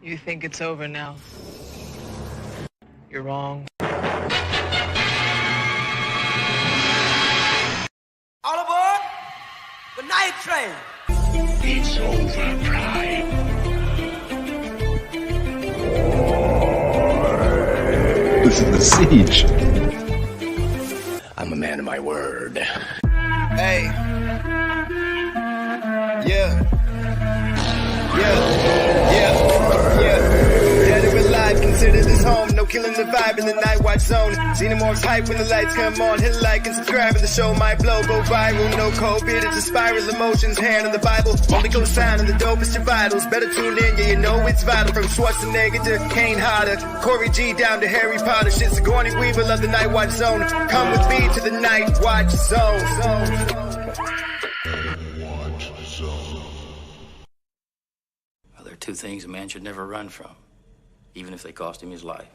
You think it's over now. You're wrong. All aboard the night train. It's over, Prime. This is the siege. I'm a man of my word. Hey. Yeah. Dead or alive, consider this home. No killing the vibe in the Nightwatch zone. Xenomorphs hype when the lights come on. Hit like and subscribe and the show might blow. Go viral, no COVID, it's a spiral. Emotions, hand on the Bible. Only go sign on the dopest your vitals. Better tune in, yeah, you know it's vital. From Schwarzenegger to Kane Hodder, Corey G down to Harry Potter. Shit's Sigourney Weaver, love the Nightwatch zone. Come with me to the Nightwatch zone. Well, there are two things a man should never run from, even if they cost him his life.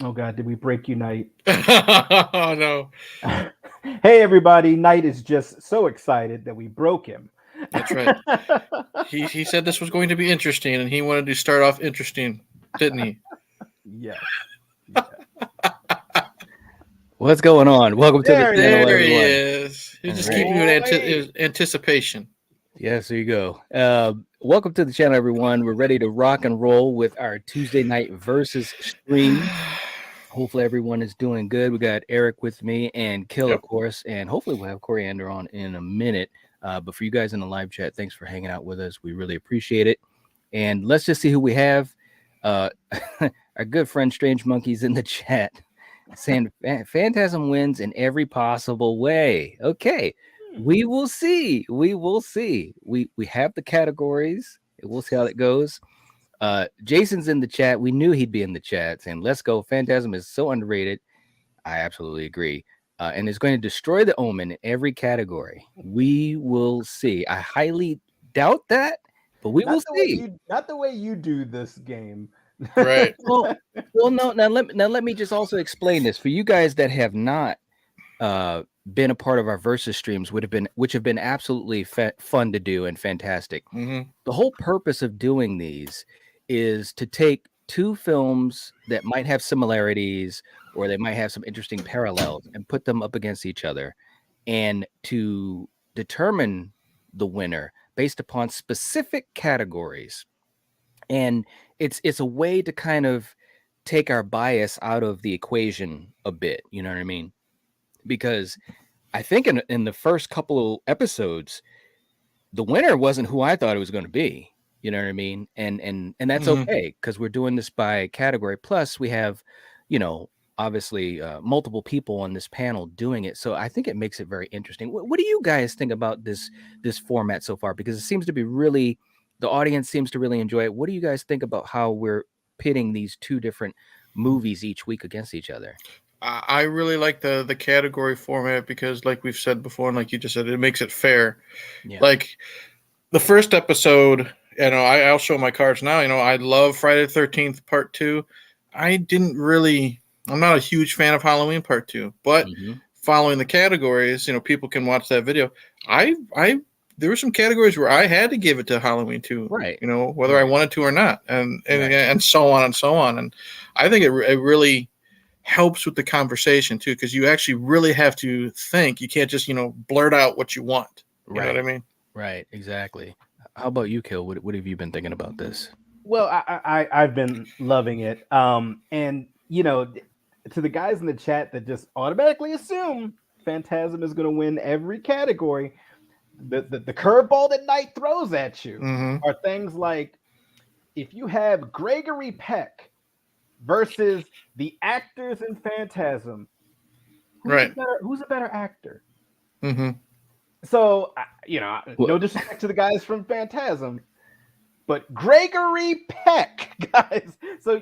Oh God, did we break you, Knight? Oh no. Hey everybody, Knight is just so excited that we broke him. That's right. He said this was going to be interesting, and he wanted to start off interesting, didn't he? Yes. What's going on? Welcome to the channel, There he everyone. is. He's just keeping you in anticipation. Yes, there you go. Welcome to the channel, everyone. We're ready to rock and roll with our Tuesday night versus stream. Hopefully everyone is doing good. We got Eric with me and Kill, of course, and hopefully we'll have Coriander on in a minute. But for you guys in the live chat, thanks for hanging out with us. We really appreciate it. And let's just see who we have. Our good friend Strange Monkey's in the chat saying Phantasm wins in every possible way. Okay, we will see. We will see. We have the categories. We'll see how it goes. Jason's in the chat. We knew he'd be in the chat saying, let's go. Phantasm is so underrated. I absolutely agree. And is going to destroy the Omen in every category. We will see. I highly doubt that, but we will see. Not the way you do this game. Right. well, no. Now let me just also explain this for you guys that have not been a part of our versus streams, which have been absolutely fun to do and fantastic. Mm-hmm. The whole purpose of doing these is to take two films that might have similarities or they might have some interesting parallels and put them up against each other and to determine the winner based upon specific categories. And it's a way to kind of take our bias out of the equation a bit, you know what I mean? Because I think in the first couple of episodes, the winner wasn't who I thought it was going to be. You know what I mean? And that's okay because we're doing this by category. Plus, we have, obviously multiple people on this panel doing it. So I think it makes it very interesting. What do you guys think about this format so far? Because it seems to be really, the audience seems to really enjoy it. What do you guys think about how we're pitting these two different movies each week against each other? I really like the category format because, like we've said before, and like you just said, it makes it fair. Yeah. Like the first episode, I'll show my cards now. I love Friday the 13th Part 2. I'm not a huge fan of Halloween Part 2, but following the categories, people can watch that video. There were some categories where I had to give it to Halloween 2, right? Whether I wanted to or not, and so on and so on. And I think it really helps with the conversation too, because you actually really have to think. You can't just blurt out what you want. You know what I mean? Right, exactly. How about you, Kill? What have you been thinking about this? Well, I've been loving it. And to the guys in the chat that just automatically assume Phantasm is going to win every category, the curveball that Knight throws at you are things like, if you have Gregory Peck versus the actors in Phantasm, who's a better actor? So, no disrespect to the guys from Phantasm, but Gregory Peck, guys. So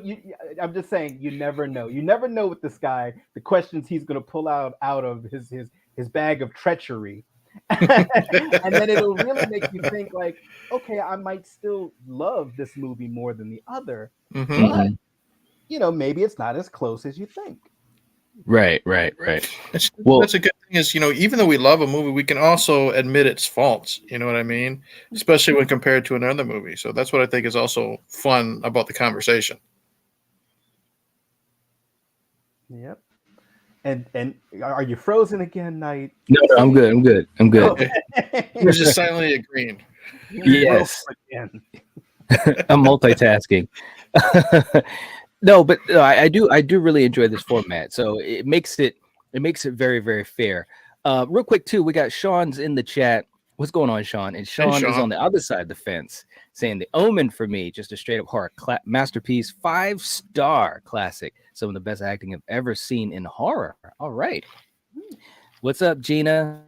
I'm just saying, you never know. You never know with this guy, the questions he's going to pull out of his bag of treachery. And then it'll really make you think like, okay, I might still love this movie more than the other. But, maybe it's not as close as you think. Right. Well, That's a good thing is, even though we love a movie, we can also admit its faults. You know what I mean? Especially when compared to another movie. So that's what I think is also fun about the conversation. Yep. And are you frozen again, Knight? no, I'm good. I'm good. We're just silently agreeing. Yes. Again. I'm multitasking. No, but I do really enjoy this format. So it makes it very, very fair. Real quick too, we got Sean's in the chat. What's going on, Sean? And Sean is Sean. on the other side of the fence saying the Omen for me, just a straight up horror masterpiece, 5-star classic. Some of the best acting I've ever seen in horror. All right. What's up, Gina?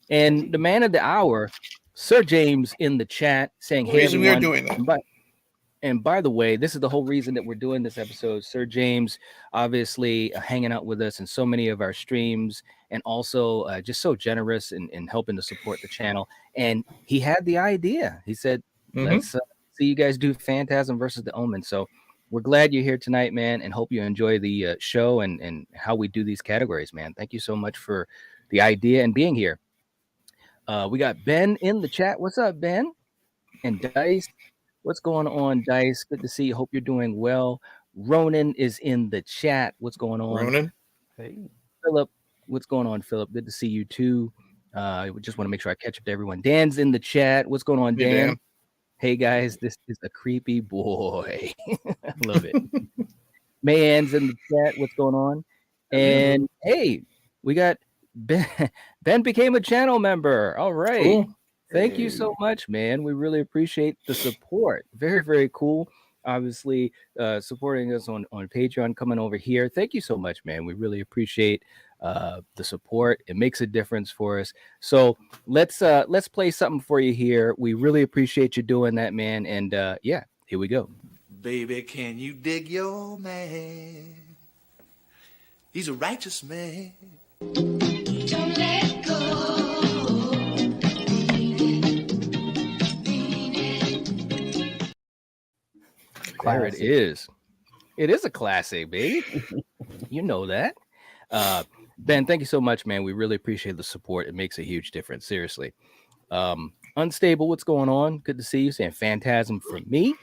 And the man of the hour, Sir James in the chat saying, "Hey, reason we are everyone." doing that. And by the way, this is the whole reason that we're doing this episode. Sir James, obviously hanging out with us in so many of our streams, and also just so generous in helping to support the channel. And he had the idea. He said, "Let's see you guys do Phantasm versus the Omen." So we're glad you're here tonight, man, and hope you enjoy the show and how we do these categories, man. Thank you so much for the idea and being here. We got Ben in the chat. What's up, Ben? And Dice. What's going on, Dice? Good to see you. Hope you're doing well. Ronan is in the chat. What's going on? Ronan. Hey. Philip. What's going on, Philip? Good to see you too. I just want to make sure I catch up to everyone. Dan's in the chat. What's going on, Dan? Hey, Dan. Hey guys, this is a creepy boy. I love it. Mayan's in the chat. What's going on? And hey, we got Ben. Ben became a channel member. All right. Cool. Thank you so much, man. We really appreciate the support. Very, very cool. Obviously, supporting us on Patreon, coming over here. Thank you so much, man. We really appreciate the support. It makes a difference for us. So let's play something for you here. We really appreciate you doing that, man. And yeah, here we go. Baby, can you dig your man? He's a righteous man. Don't let go. There it is. It is a classic, baby. You know that. Ben, thank you so much, man. We really appreciate the support. It makes a huge difference. Seriously. Unstable, what's going on? Good to see you. Saying Phantasm for me.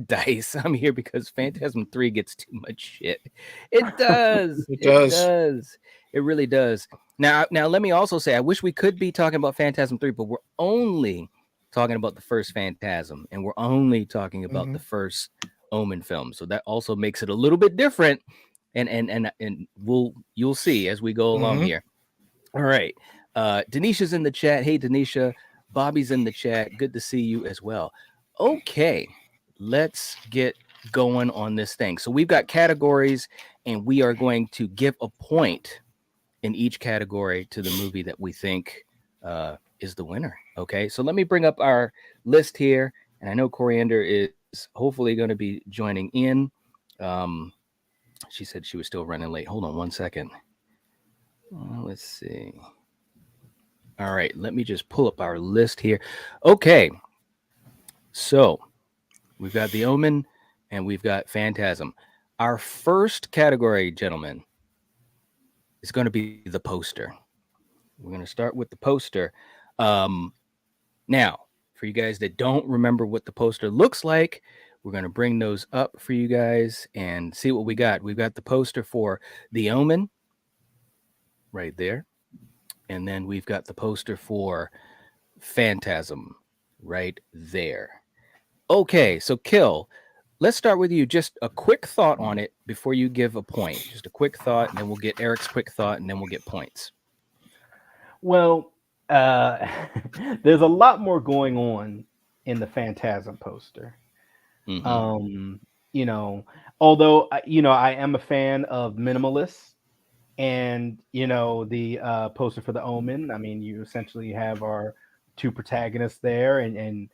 Dice, I'm here because Phantasm 3 gets too much shit. It does. It does. It really does. Now, let me also say, I wish we could be talking about Phantasm 3, but we're only talking about the first Phantasm, and we're only talking about the first Omen film. So that also makes it a little bit different. And you'll see as we go along here. All right. Denisha's in the chat. Hey, Denisha. Bobby's in the chat. Good to see you as well. Okay, let's get going on this thing. So we've got categories, and we are going to give a point in each category to the movie that we think is the winner. Okay, so let me bring up our list here, and I know Coriander is hopefully going to be joining in. She said she was still running late. Hold on one second. Let's see. All right, let me just pull up our list here. Okay, so we've got the Omen and we've got Phantasm. Our first category, gentlemen, is going to be the poster. We're going to start with the poster. Now, for you guys that don't remember what the poster looks like, we're going to bring those up for you guys and see what we got. We've got the poster for the Omen right there. And then we've got the poster for Phantasm right there. Okay, so Kill, let's start with you. Just a quick thought on it before you give a point. Just a quick thought, and then we'll get Eric's quick thought, and then we'll get points. Well, there's a lot more going on in the Phantasm poster. You know, although I am a fan of minimalists, and the poster for the Omen. I mean, you essentially have our two protagonists there, and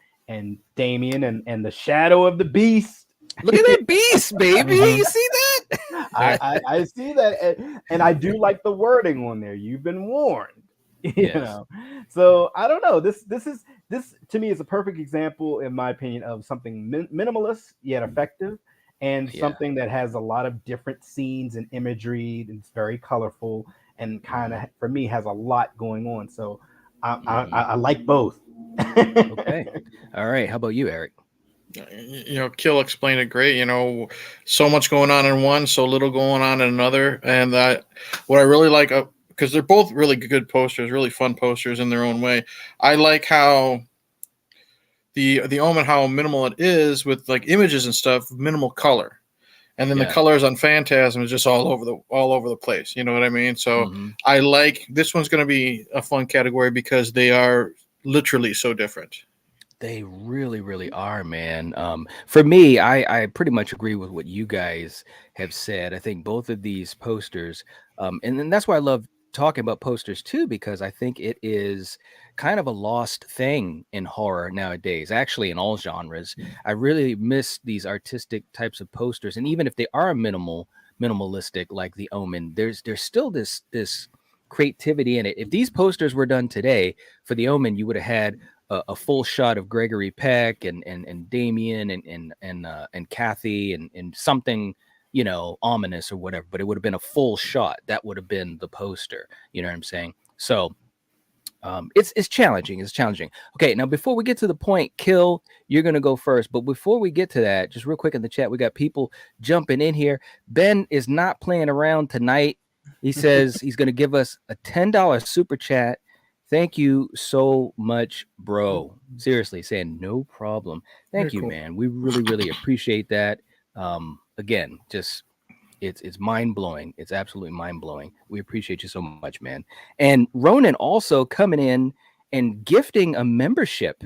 Damien and the shadow of the beast. Look at that beast, baby! You see that? I see that, and I do like the wording on there. You've been warned. Yes. So I don't know. This to me is a perfect example, in my opinion, of something minimalist yet effective, and Yeah. something that has a lot of different scenes and imagery. And it's very colorful and kind of, for me, has a lot going on. So I like both. Okay. All right. How about you, Eric? Kill explained it great. So much going on in one, so little going on in another. And what I really like, because they're both really good posters, really fun posters in their own way. I like how the Omen, how minimal it is with like images and stuff, minimal color. And then the colors on Phantasm is just all over the place. You know what I mean? So I like this one's going to be a fun category because they are literally so different. They really, really are, man. For me, I pretty much agree with what you guys have said. I think both of these posters, and then that's why I love talking about posters too, because I think it is kind of a lost thing in horror nowadays, actually in all genres. I really miss these artistic types of posters, and even if they are minimalistic like the Omen, there's still this creativity in it. If these posters were done today for the Omen, you would have had a full shot of Gregory Peck and Damien and Kathy and something, ominous or whatever, but it would have been a full shot. That would have been the poster. You know what I'm saying? So it's challenging. It's challenging. Okay, now before we get to the point, Kill, you're gonna go first. But before we get to that, just real quick in the chat, we got people jumping in here. Ben is not playing around tonight. He says he's gonna give us a $10 super chat. Thank you so much, bro. Seriously, saying no problem. Thank you, man. We really, really appreciate that. Again, just it's mind-blowing. It's absolutely mind-blowing. We appreciate you so much, man. And Ronan also coming in and gifting a membership.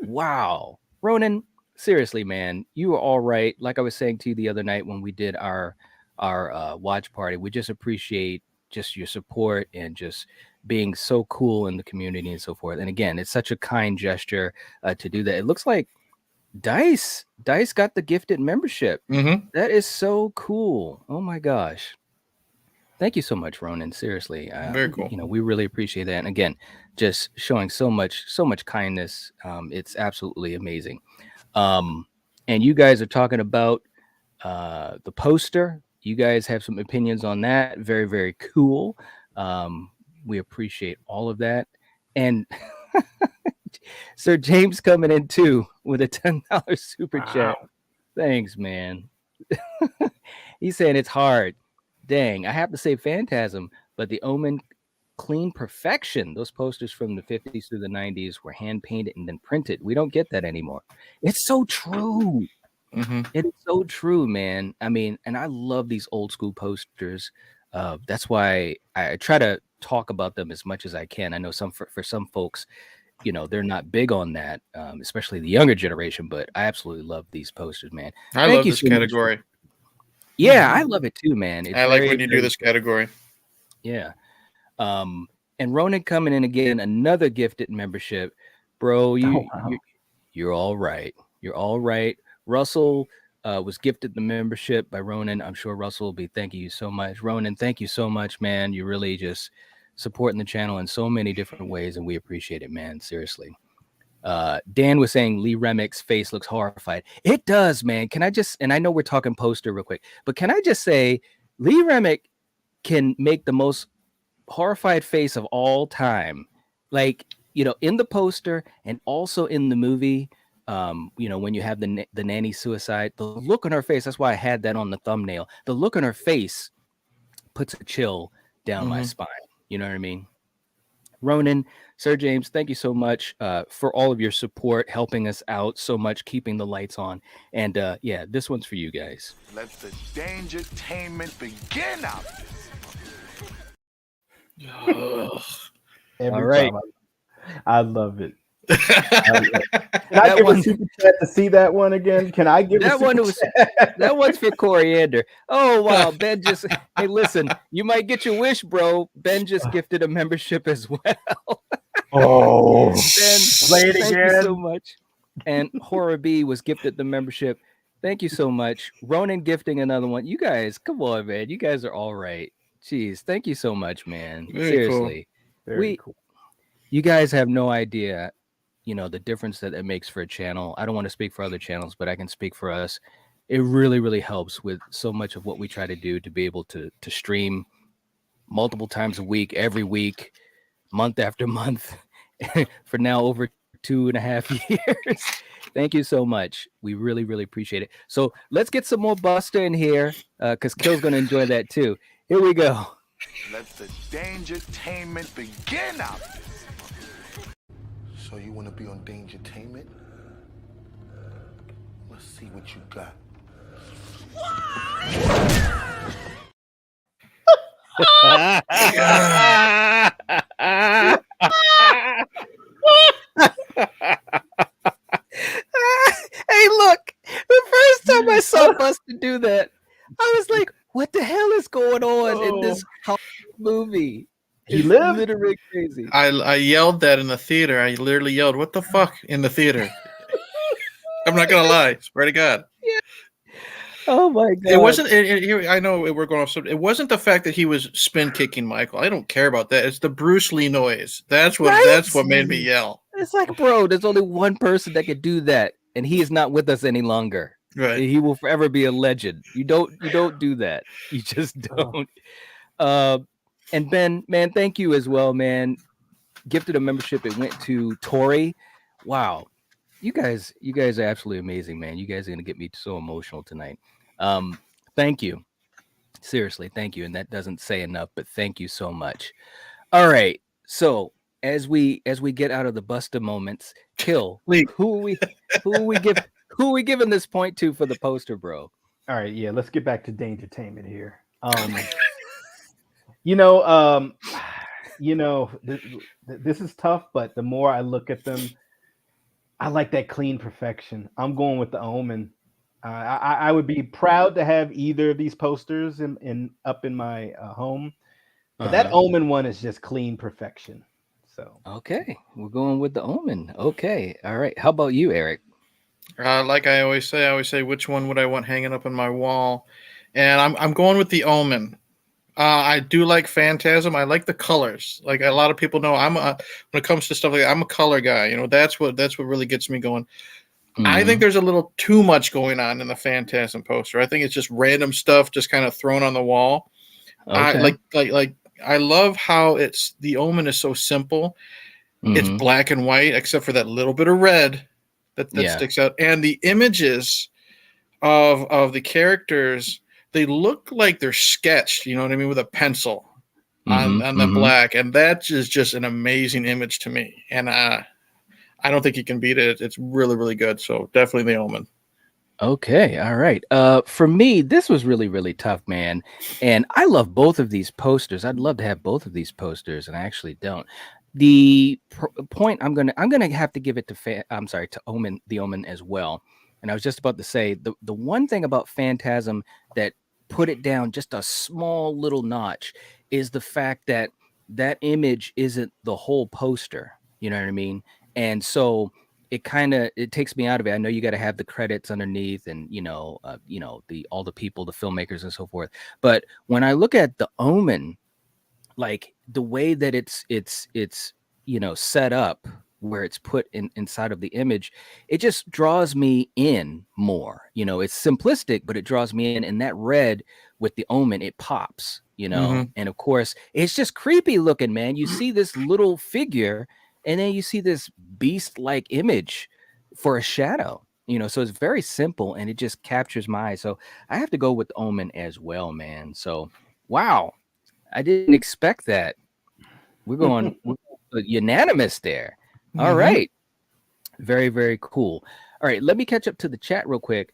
Wow. Ronan, seriously, man, you are all right. Like I was saying to you the other night when we did our watch party, we just appreciate just your support and just being so cool in the community and so forth. And again, it's such a kind gesture to do that. It looks like Dice got the gifted membership. That is so cool. Oh my gosh. Thank you so much, Ronan. Seriously. Very cool. We really appreciate that. And again, just showing so much kindness. It's absolutely amazing. And you guys are talking about the poster. You guys have some opinions on that. Very, very cool. We appreciate all of that. And Sir James coming in too with a $10 super chat. Thanks, man. He's saying it's hard. Dang, I have to say Phantasm, but the Omen clean perfection. Those posters from the 50s through the 90s were hand painted and then printed. We don't get that anymore. It's so true. It's so true, man. I mean, and I love these old school posters. That's why I try to talk about them as much as I can. I know for some folks, they're not big on that, especially the younger generation, but I absolutely love these posters, man. I love this category. Yeah, I love it too, man. It's I like when you do this category. Yeah. And Ronan coming in again, another gifted membership. Bro, you're all right. You're all right. Russell was gifted the membership by Ronan. I'm sure Russell will be thanking you so much. Ronan, thank you so much, man. You're really just supporting the channel in so many different ways, and we appreciate it, man. Seriously. Dan was saying Lee Remick's face looks horrified. It does, man. Can I just, and I know we're talking poster real quick, but can I just say Lee Remick can make the most horrified face of all time. Like, in the poster and also in the movie, when you have the nanny suicide, the look on her face, that's why I had that on the thumbnail. The look on her face puts a chill down my spine. You know what I mean? Ronan, Sir James, thank you so much for all of your support, helping us out so much, keeping the lights on. And this one's for you guys. Let the dangertainment begin out. Every all right. time I love it. Can I give a super chat to see that one again? Can I give that one? That one's for Coriander. Oh wow, Ben just hey, listen, you might get your wish, bro. Ben just gifted a membership as well. Oh, Ben, play it thank again. you so much. And Horror B was gifted the membership. Thank you so much. Ronan gifting another one. You guys, come on, man. You guys are all right. Jeez, thank you so much, man. Very Seriously, cool. Very cool. You guys have no idea. The difference that it makes for a channel. I don't want to speak for other channels, but I can speak for us. it really, really helps with so much of what we try to do to be able to stream multiple times a week, every week, month after month, for now over 2.5 years. Thank you so much. We really, really appreciate it. So let's get some more Buster in here, because Kill's going to enjoy that too. Here we go. Let the dangertainment begin up. So you want to be on Dangertainment? Let's see what you got. Hey, look, the first time I saw Buster do that, I was like, what the hell is going on in this movie? He It's lived. literally crazy. I yelled that in the theater. I literally yelled, "What the fuck?" in the theater. I'm not gonna lie. Swear to God. Oh my God. It wasn't. I know we're going off. It wasn't the fact that he was spin kicking Michael. I don't care about that. It's the Bruce Lee noise. That's what. Right? That's what made me yell. It's like, bro, there's only one person that could do that, and he is not with us any longer. Right. He will forever be a legend. You don't do that. You just don't. And Ben, man, thank you as well, man. Gifted a membership. It went to Tori. Wow. You guys are absolutely amazing, man. You guys are gonna get me so emotional tonight. Thank you. Seriously, thank you. And that doesn't say enough, but thank you so much. All right. So as we get out of the Buster moments, Kill, who are we giving this point to for the poster, bro? All right, yeah, let's get back to Dangertainment here. This is tough, but the more I look at them, I like that clean perfection. I'm going with the Omen. I would be proud to have either of these posters up in my home, but that Omen one is just clean perfection. So okay, we're going with the Omen. Okay, all right. How about you, Eric? Like I always say, which one would I want hanging up on my wall? And I'm going with the Omen. I do like Phantasm. I like the colors. Like a lot of people know, when it comes to stuff like that, I'm a color guy. You know, that's what really gets me going. Mm-hmm. I think there's a little too much going on in the Phantasm poster. I think it's just random stuff just kind of thrown on the wall. Okay. I love how the Omen is so simple. Mm-hmm. It's black and white, except for that little bit of red that sticks out. And the images of the characters, they look like they're sketched, you know what I mean, with a pencil on the black. And that is just an amazing image to me. And I don't think you can beat it. It's really, really good. So definitely the Omen. Okay. All right. For me, this was really, really tough, man. And I love both of these posters. I'd love to have both of these posters, and I actually don't. The point I'm gonna have to give it to Omen, the Omen as well. And I was just about to say the one thing about Phantasm that put it down just a small little notch is the fact that that image isn't the whole poster. You know what I mean? And so it takes me out of it. I know you got to have the credits underneath, and all the people, the filmmakers, and so forth. But when I look at the Omen, like the way that it's set up, where it's put inside of the image, it just draws me in more. It's simplistic, but it draws me in. And that red with the Omen, it pops. And of course, it's just creepy looking, man. You see this little figure, and then you see this beast-like image for a shadow, so it's very simple, and it just captures my eye. So I have to go with Omen as well, man. So, wow, I didn't expect that. We're going unanimous there. All right. Very, very cool. All right, let me catch up to the chat real quick.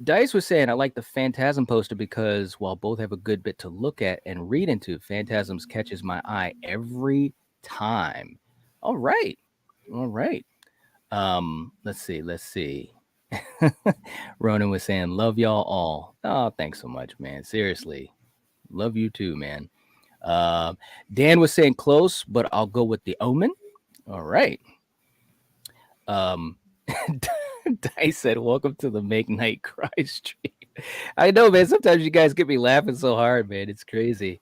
Dice was saying, I like the Phantasm poster because while both have a good bit to look at and read into, Phantasms catches my eye every time. All right. Let's see. Ronan was saying, love y'all all. Oh, thanks so much, man. Seriously. Love you too, man. Dan was saying close, but I'll go with the Omen. All right. Dice said, welcome to the Make Night Cry stream. I know, man. Sometimes you guys get me laughing so hard, man. It's crazy.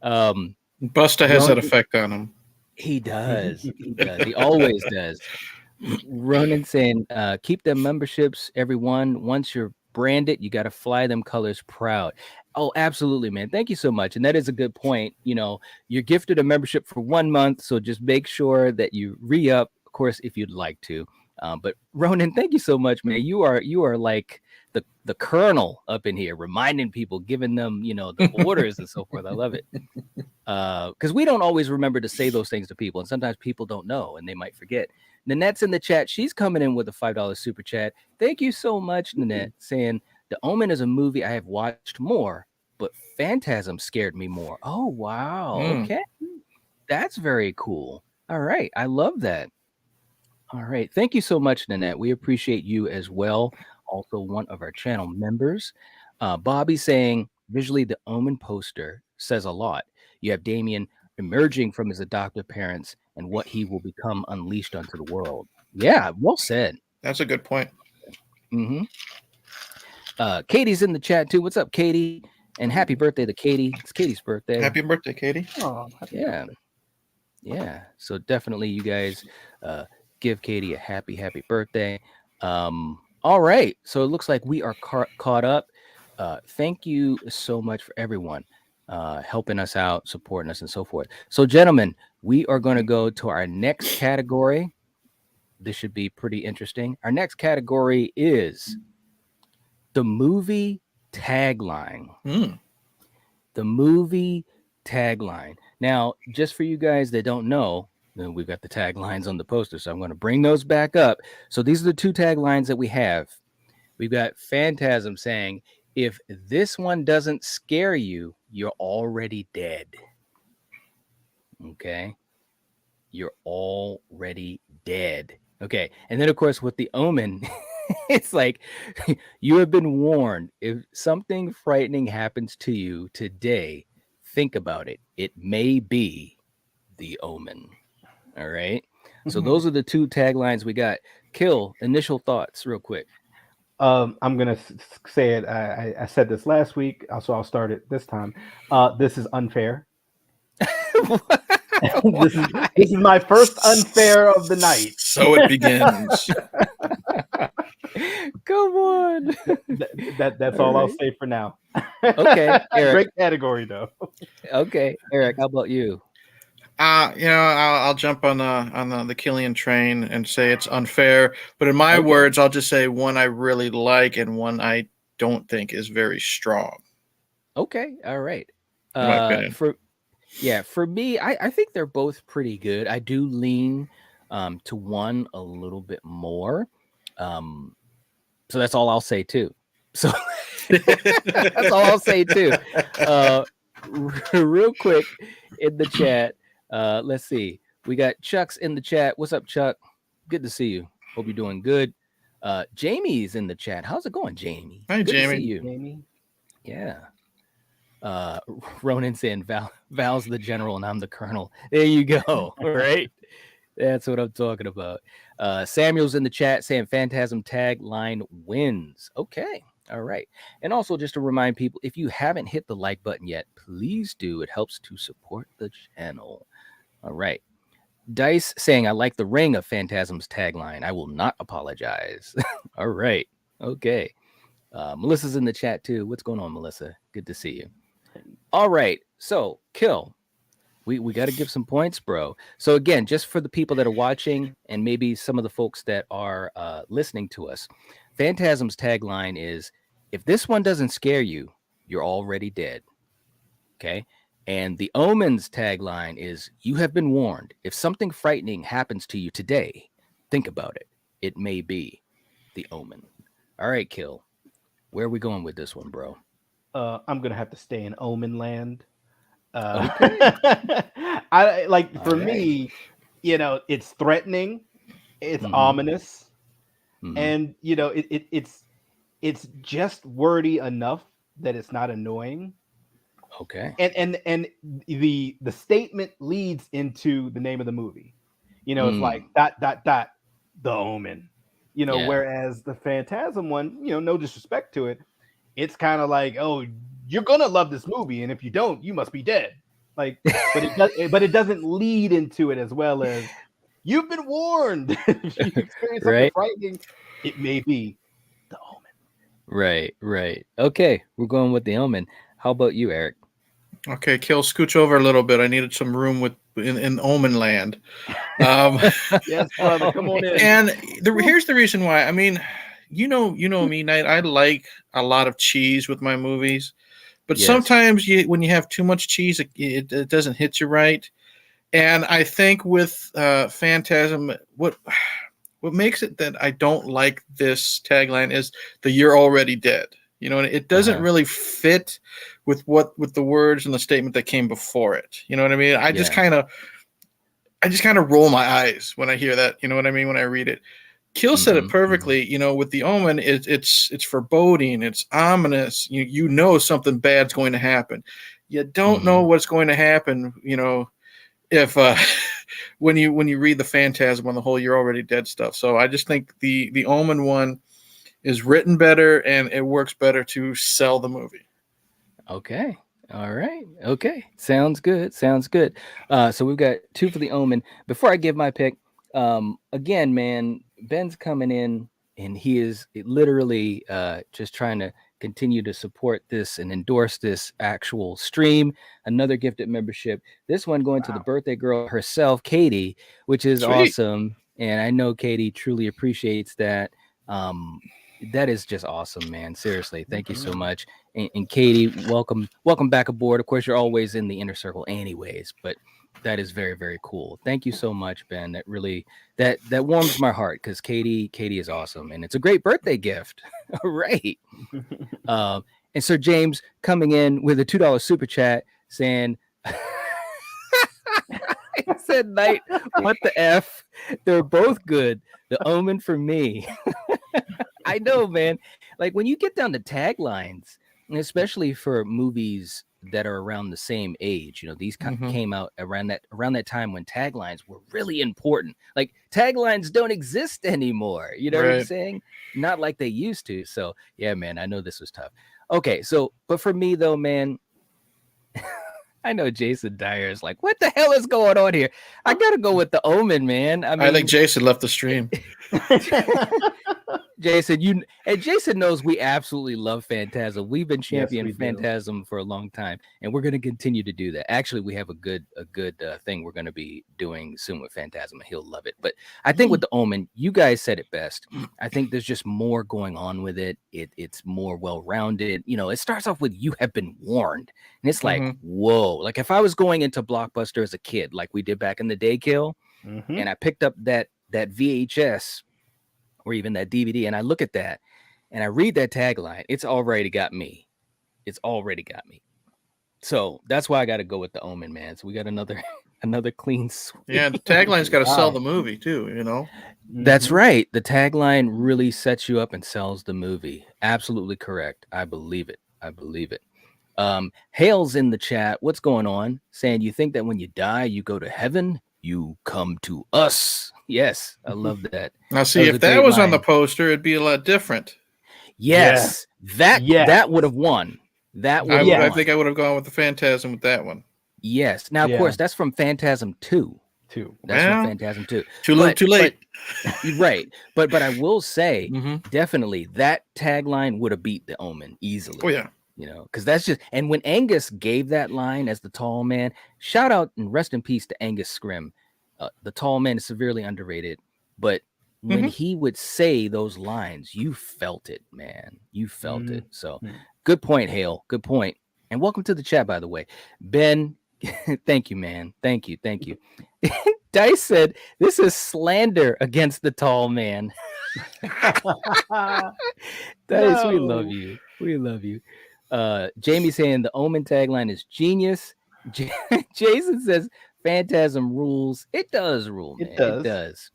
Busta has that effect on him. He does. He always does. Ronan saying, keep them memberships, everyone. Once you're brand it, you got to fly them colors proud. Oh, absolutely, man. Thank you so much. And that is a good point. You know, you're gifted a membership for 1 month, so just make sure that you re-up, of course, if you'd like to. But Ronan, thank you so much, man. You are like the colonel up in here, reminding people, giving them, you know, the orders and so forth. I love it. Because we don't always remember to say those things to people, and sometimes people don't know and they might forget. Nanette's in the chat. She's coming in with a $5 super chat. Thank you so much, Nanette, saying The Omen is a movie I have watched more, but Phantasm scared me more. Oh, wow. Okay. That's very cool. All right. I love that. All right. Thank you so much, Nanette. We appreciate you as well. Also, one of our channel members. Bobby saying, visually, the Omen poster says a lot. You have Damien emerging from his adoptive parents and what he will become unleashed onto the world. Yeah, well said. That's a good point. Mm-hmm. Katie's in the chat too. What's up, Katie? And happy birthday to Katie. It's Katie's birthday. Happy birthday, Katie. Oh, Yeah. Yeah. So definitely you guys give Katie a happy birthday. All right. So it looks like we are caught up. Thank you so much for everyone helping us out, supporting us, and so forth. So, gentlemen, we are going to go to our next category. This should be pretty interesting. Our next category is the movie tagline. The movie tagline. Now, just for you guys that don't know, we've got the taglines on the poster, so I'm going to bring those back up. So these are the two taglines that we have. We've got Phantasm saying, if this one doesn't scare you, you're already dead. Okay? You're already dead. Okay. And then, of course, with the Omen, it's like, you have been warned. If something frightening happens to you today, think about it. It may be the Omen. All right. So those are the two taglines we got. Kill, initial thoughts real quick. I'm gonna say it. I said this last week, so I'll start it this time. This is unfair. this is my first unfair of the night. So it begins. Come on. That's all I'll say for now. Okay, Eric. Great category though. Okay, Eric, how about you? I'll jump on the Killian train and say it's unfair. But in my words, I'll just say one I really like and one I don't think is very strong. Okay, all right. In my opinion. For me, I think they're both pretty good. I do lean to one a little bit more. So that's all I'll say too. So that's all I'll say too. Real quick in the chat. Let's see. We got Chuck's in the chat. What's up, Chuck? Good to see you. Hope you're doing good. Jamie's in the chat. How's it going, Jamie? Hi, good Jamie. To see you. Jamie. Yeah. Ronan saying Val's the general and I'm the colonel. There you go. All right. That's what I'm talking about. Samuel's in the chat saying Phantasm tagline wins. Okay. All right. And also just to remind people, if you haven't hit the like button yet, please do. It helps to support the channel. All right. Dice saying, I like the ring of Phantasm's tagline. I will not apologize. All right. Okay. Melissa's in the chat too. What's going on, Melissa? Good to see you. All right. So, Kill. We got to give some points, bro. So again, just for the people that are watching and maybe some of the folks that are listening to us, Phantasm's tagline is, if this one doesn't scare you, you're already dead. Okay. And the Omen's tagline is, you have been warned. If something frightening happens to you today, think about it. It may be the Omen. All right, Kill. Where are we going with this one, bro? I'm going to have to stay in Omen land. Okay. I like for me, it's threatening, it's ominous, and it's just wordy enough that it's not annoying. Okay. And the statement leads into the name of the movie. It's like ... the Omen. Whereas the Phantasm one, no disrespect to it, it's kind of like, oh, you're gonna love this movie, and if you don't, you must be dead. Like, but it doesn't lead into it as well as, you've been warned. If you experience something frightening, it may be the Omen. Right, right. Okay, we're going with the Omen. How about you, Eric? Okay, Kill, scooch over a little bit. I needed some room in Omen land. Um, Yes, brother. Come on in. and here's the reason why. I mean, you know me, Knight. I like a lot of cheese with my movies, but Yes. sometimes when you have too much cheese, it doesn't hit you right. And I think with Phantasm, what makes it that I don't like this tagline is the "You're already dead." You know, and it doesn't really fit with the words and the statement that came before it. You know what I mean? I just kind of roll my eyes when I hear that. You know what I mean when I read it. Kill said it perfectly. You know, with the Omen, it's foreboding, it's ominous. You know something bad's going to happen. You don't know what's going to happen. You know, if when you read the Phantasm on the whole "You're already dead" stuff. So I just think the Omen one is written better and it works better to sell the movie. Okay. All right. Okay. Sounds good. Sounds good. So we've got 2 for the Omen. Before I give my pick, again, man, Ben's coming in and he is literally just trying to continue to support this and endorse this actual stream. Another gifted membership. This one going to the birthday girl herself, Katie, which is awesome. And I know Katie truly appreciates that. That is just awesome, man. Seriously, thank you so much. And Katie, welcome back aboard. Of course, you're always in the inner circle, anyways. But that is very, very cool. Thank you so much, Ben. That really that warms my heart because Katie is awesome, and it's a great birthday gift. All right. And Sir James coming in with a $2 super chat saying. I said, "Night, what the F? They're both good. The Omen for me." I know, man. Like when you get down to taglines, and especially for movies that are around the same age, you know, these came out around that time when taglines were really important. Like taglines don't exist anymore. You know what I'm saying? Not like they used to. So yeah, man, I know this was tough. Okay, so but for me though, man. I know Jason Dyer is like, what the hell is going on here? I gotta go with the Omen, man. I think Jason left the stream. Jason knows we absolutely love Phantasm. We've been championing Phantasm for a long time, and we're going to continue to do that. Actually, we have a good thing we're going to be doing soon with Phantasm, and he'll love it. But I think with the Omen, you guys said it best. I think there's just more going on with it. It's more well-rounded. You know, it starts off with "You have been warned," and it's like, whoa. Like if I was going into Blockbuster as a kid, like we did back in the day, Kill, and I picked up that VHS. Or even that DVD, and I look at that and I read that tagline, it's already got me. So that's why I got to go with the Omen, man. So we got another clean sweep. Yeah, the tagline's got to sell the movie too, you know. That's right. The tagline really sets you up and sells the movie. Absolutely correct. I believe it. Hale's in the chat. What's going on? Saying you think that when you die, you go to heaven? You come to us. Yes, I love that. Now, see, if that was on the poster, it'd be a lot different. Yes, that would have won. I think I would have gone with the Phantasm with that one. Yes. Now, of course, that's from Phantasm 2. That's from Phantasm 2. Too late. Right. But I will say, definitely, that tagline would have beat the Omen easily. Oh, yeah. You know, because that's just, and when Angus gave that line as the tall man, shout out and rest in peace to Angus Scrim. The tall man is severely underrated, but when he would say those lines, you felt it, man. You felt it. So good point, Hale. Good point. And welcome to the chat, by the way. Ben, thank you, man. Thank you. Dice said, this is slander against the tall man. Dice, we love you. We love you. Jamie saying the Omen tagline is genius. Jason says Phantasm rules. It does rule, man. It does.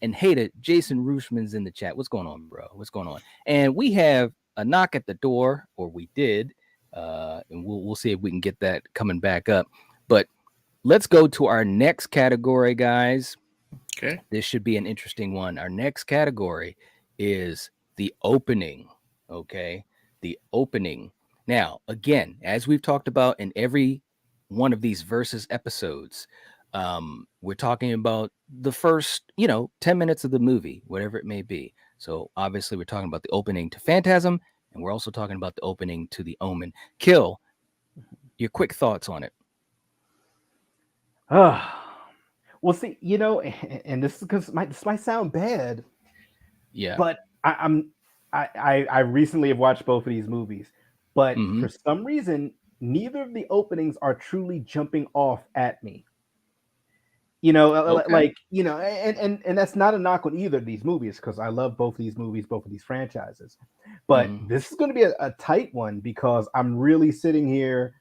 And hey, Jason Rushman's in the chat. What's going on, bro? What's going on? And we have a knock at the door, or we did. And we'll see if we can get that coming back up. But let's go to our next category, guys. Okay. This should be an interesting one. Our next category is the opening. Okay. The opening. Now, again, as we've talked about in every one of these Versus episodes, we're talking about the first, 10 minutes of the movie, whatever it may be. So obviously we're talking about the opening to Phantasm, and we're also talking about the opening to the Omen. Kill, your quick thoughts on it. Well, see, and this is because this might sound bad, Yeah. but I recently have watched both of these movies, but for some reason, neither of the openings are truly jumping off at me. Okay. And that's not a knock on either of these movies because I love both of these movies, both of these franchises. But this is going to be a tight one because I'm really sitting here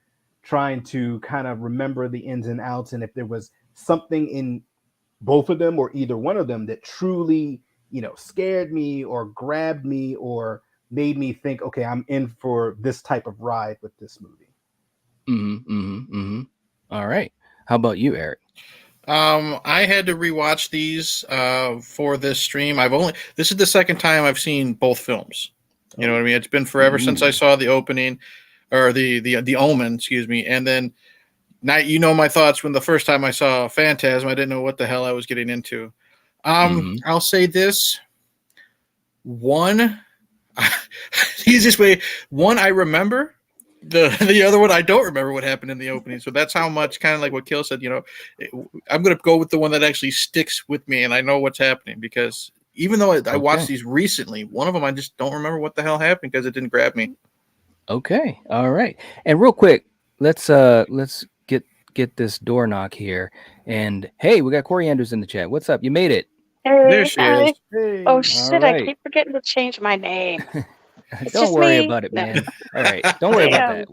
trying to kind of remember the ins and outs, and if there was something in both of them or either one of them that truly, scared me or grabbed me or made me think, okay, I'm in for this type of ride with this movie. All right. How about you, Eric? I had to rewatch these for this stream. This is the second time I've seen both films. You know what I mean? It's been forever since I saw the opening or the Omen, excuse me. And then my thoughts when the first time I saw Phantasm, I didn't know what the hell I was getting into. I'll say this. One, the easiest way, one I remember. The other one I don't remember what happened in the opening, so that's how much, kind of like what Kill said, I'm going to go with the one that actually sticks with me and I know what's happening, because even though I watched these recently, one of them I just don't remember what the hell happened because it didn't grab me. Okay, all right. And real quick, let's get this door knock here. And hey, we got Corianders in the chat. What's up? You made it. Hey, There she hi. is. Hey. Oh shit! right. I keep forgetting to change my name. It's Don't just worry me. about it, No. man. All right, don't worry about Damn. that.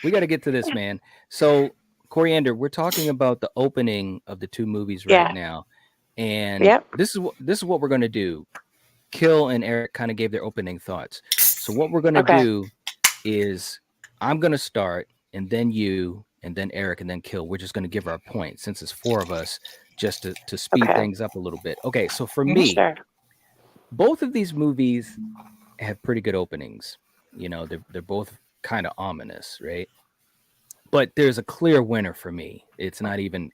We got to get to this, man. So, Coriander, we're talking about the opening of the two movies right Yeah. now, and Yep. this is what we're gonna do. Kill and Eric kind of gave their opening thoughts. So what we're gonna Okay. do is I'm gonna start, and then you, and then Eric, and then Kill. We're just gonna give our points since it's four of us, just to speed Okay. things up a little bit. Okay, so for me, Sure. both of these movies have pretty good openings. They're both kind of ominous, right? But there's a clear winner for me. It's not even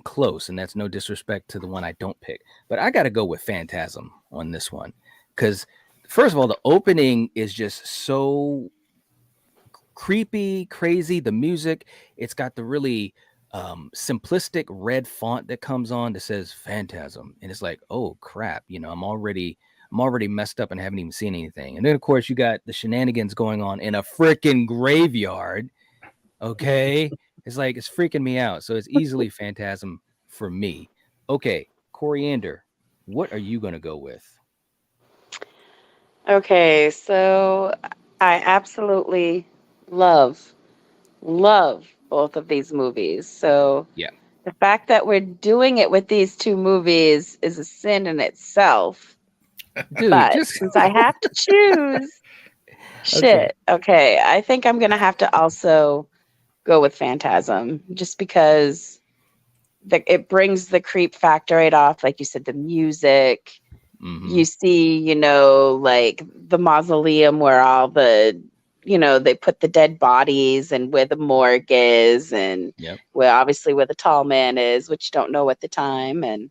close, and that's no disrespect to the one I don't pick. But I got to go with Phantasm on this one because, first of all, the opening is just so creepy, crazy. The music, it's got the really simplistic red font that comes on that says Phantasm, and it's like, oh crap, I'm already messed up and haven't even seen anything. And then of course you got the shenanigans going on in a freaking graveyard. Okay, it's like it's freaking me out. So it's easily Phantasm for me. Okay, Coriander, what are you gonna go with? Okay, so I absolutely love both of these movies. So Yeah. the fact that we're doing it with these two movies is a sin in itself. Dude, But just since I have to choose, shit. Okay, I think I'm gonna have to also go with Phantasm, just because it brings the creep factor right off. Like you said, the music. You see, like the mausoleum where all the, they put the dead bodies and where the morgue is and where obviously where the tall man is, which you don't know at the time. And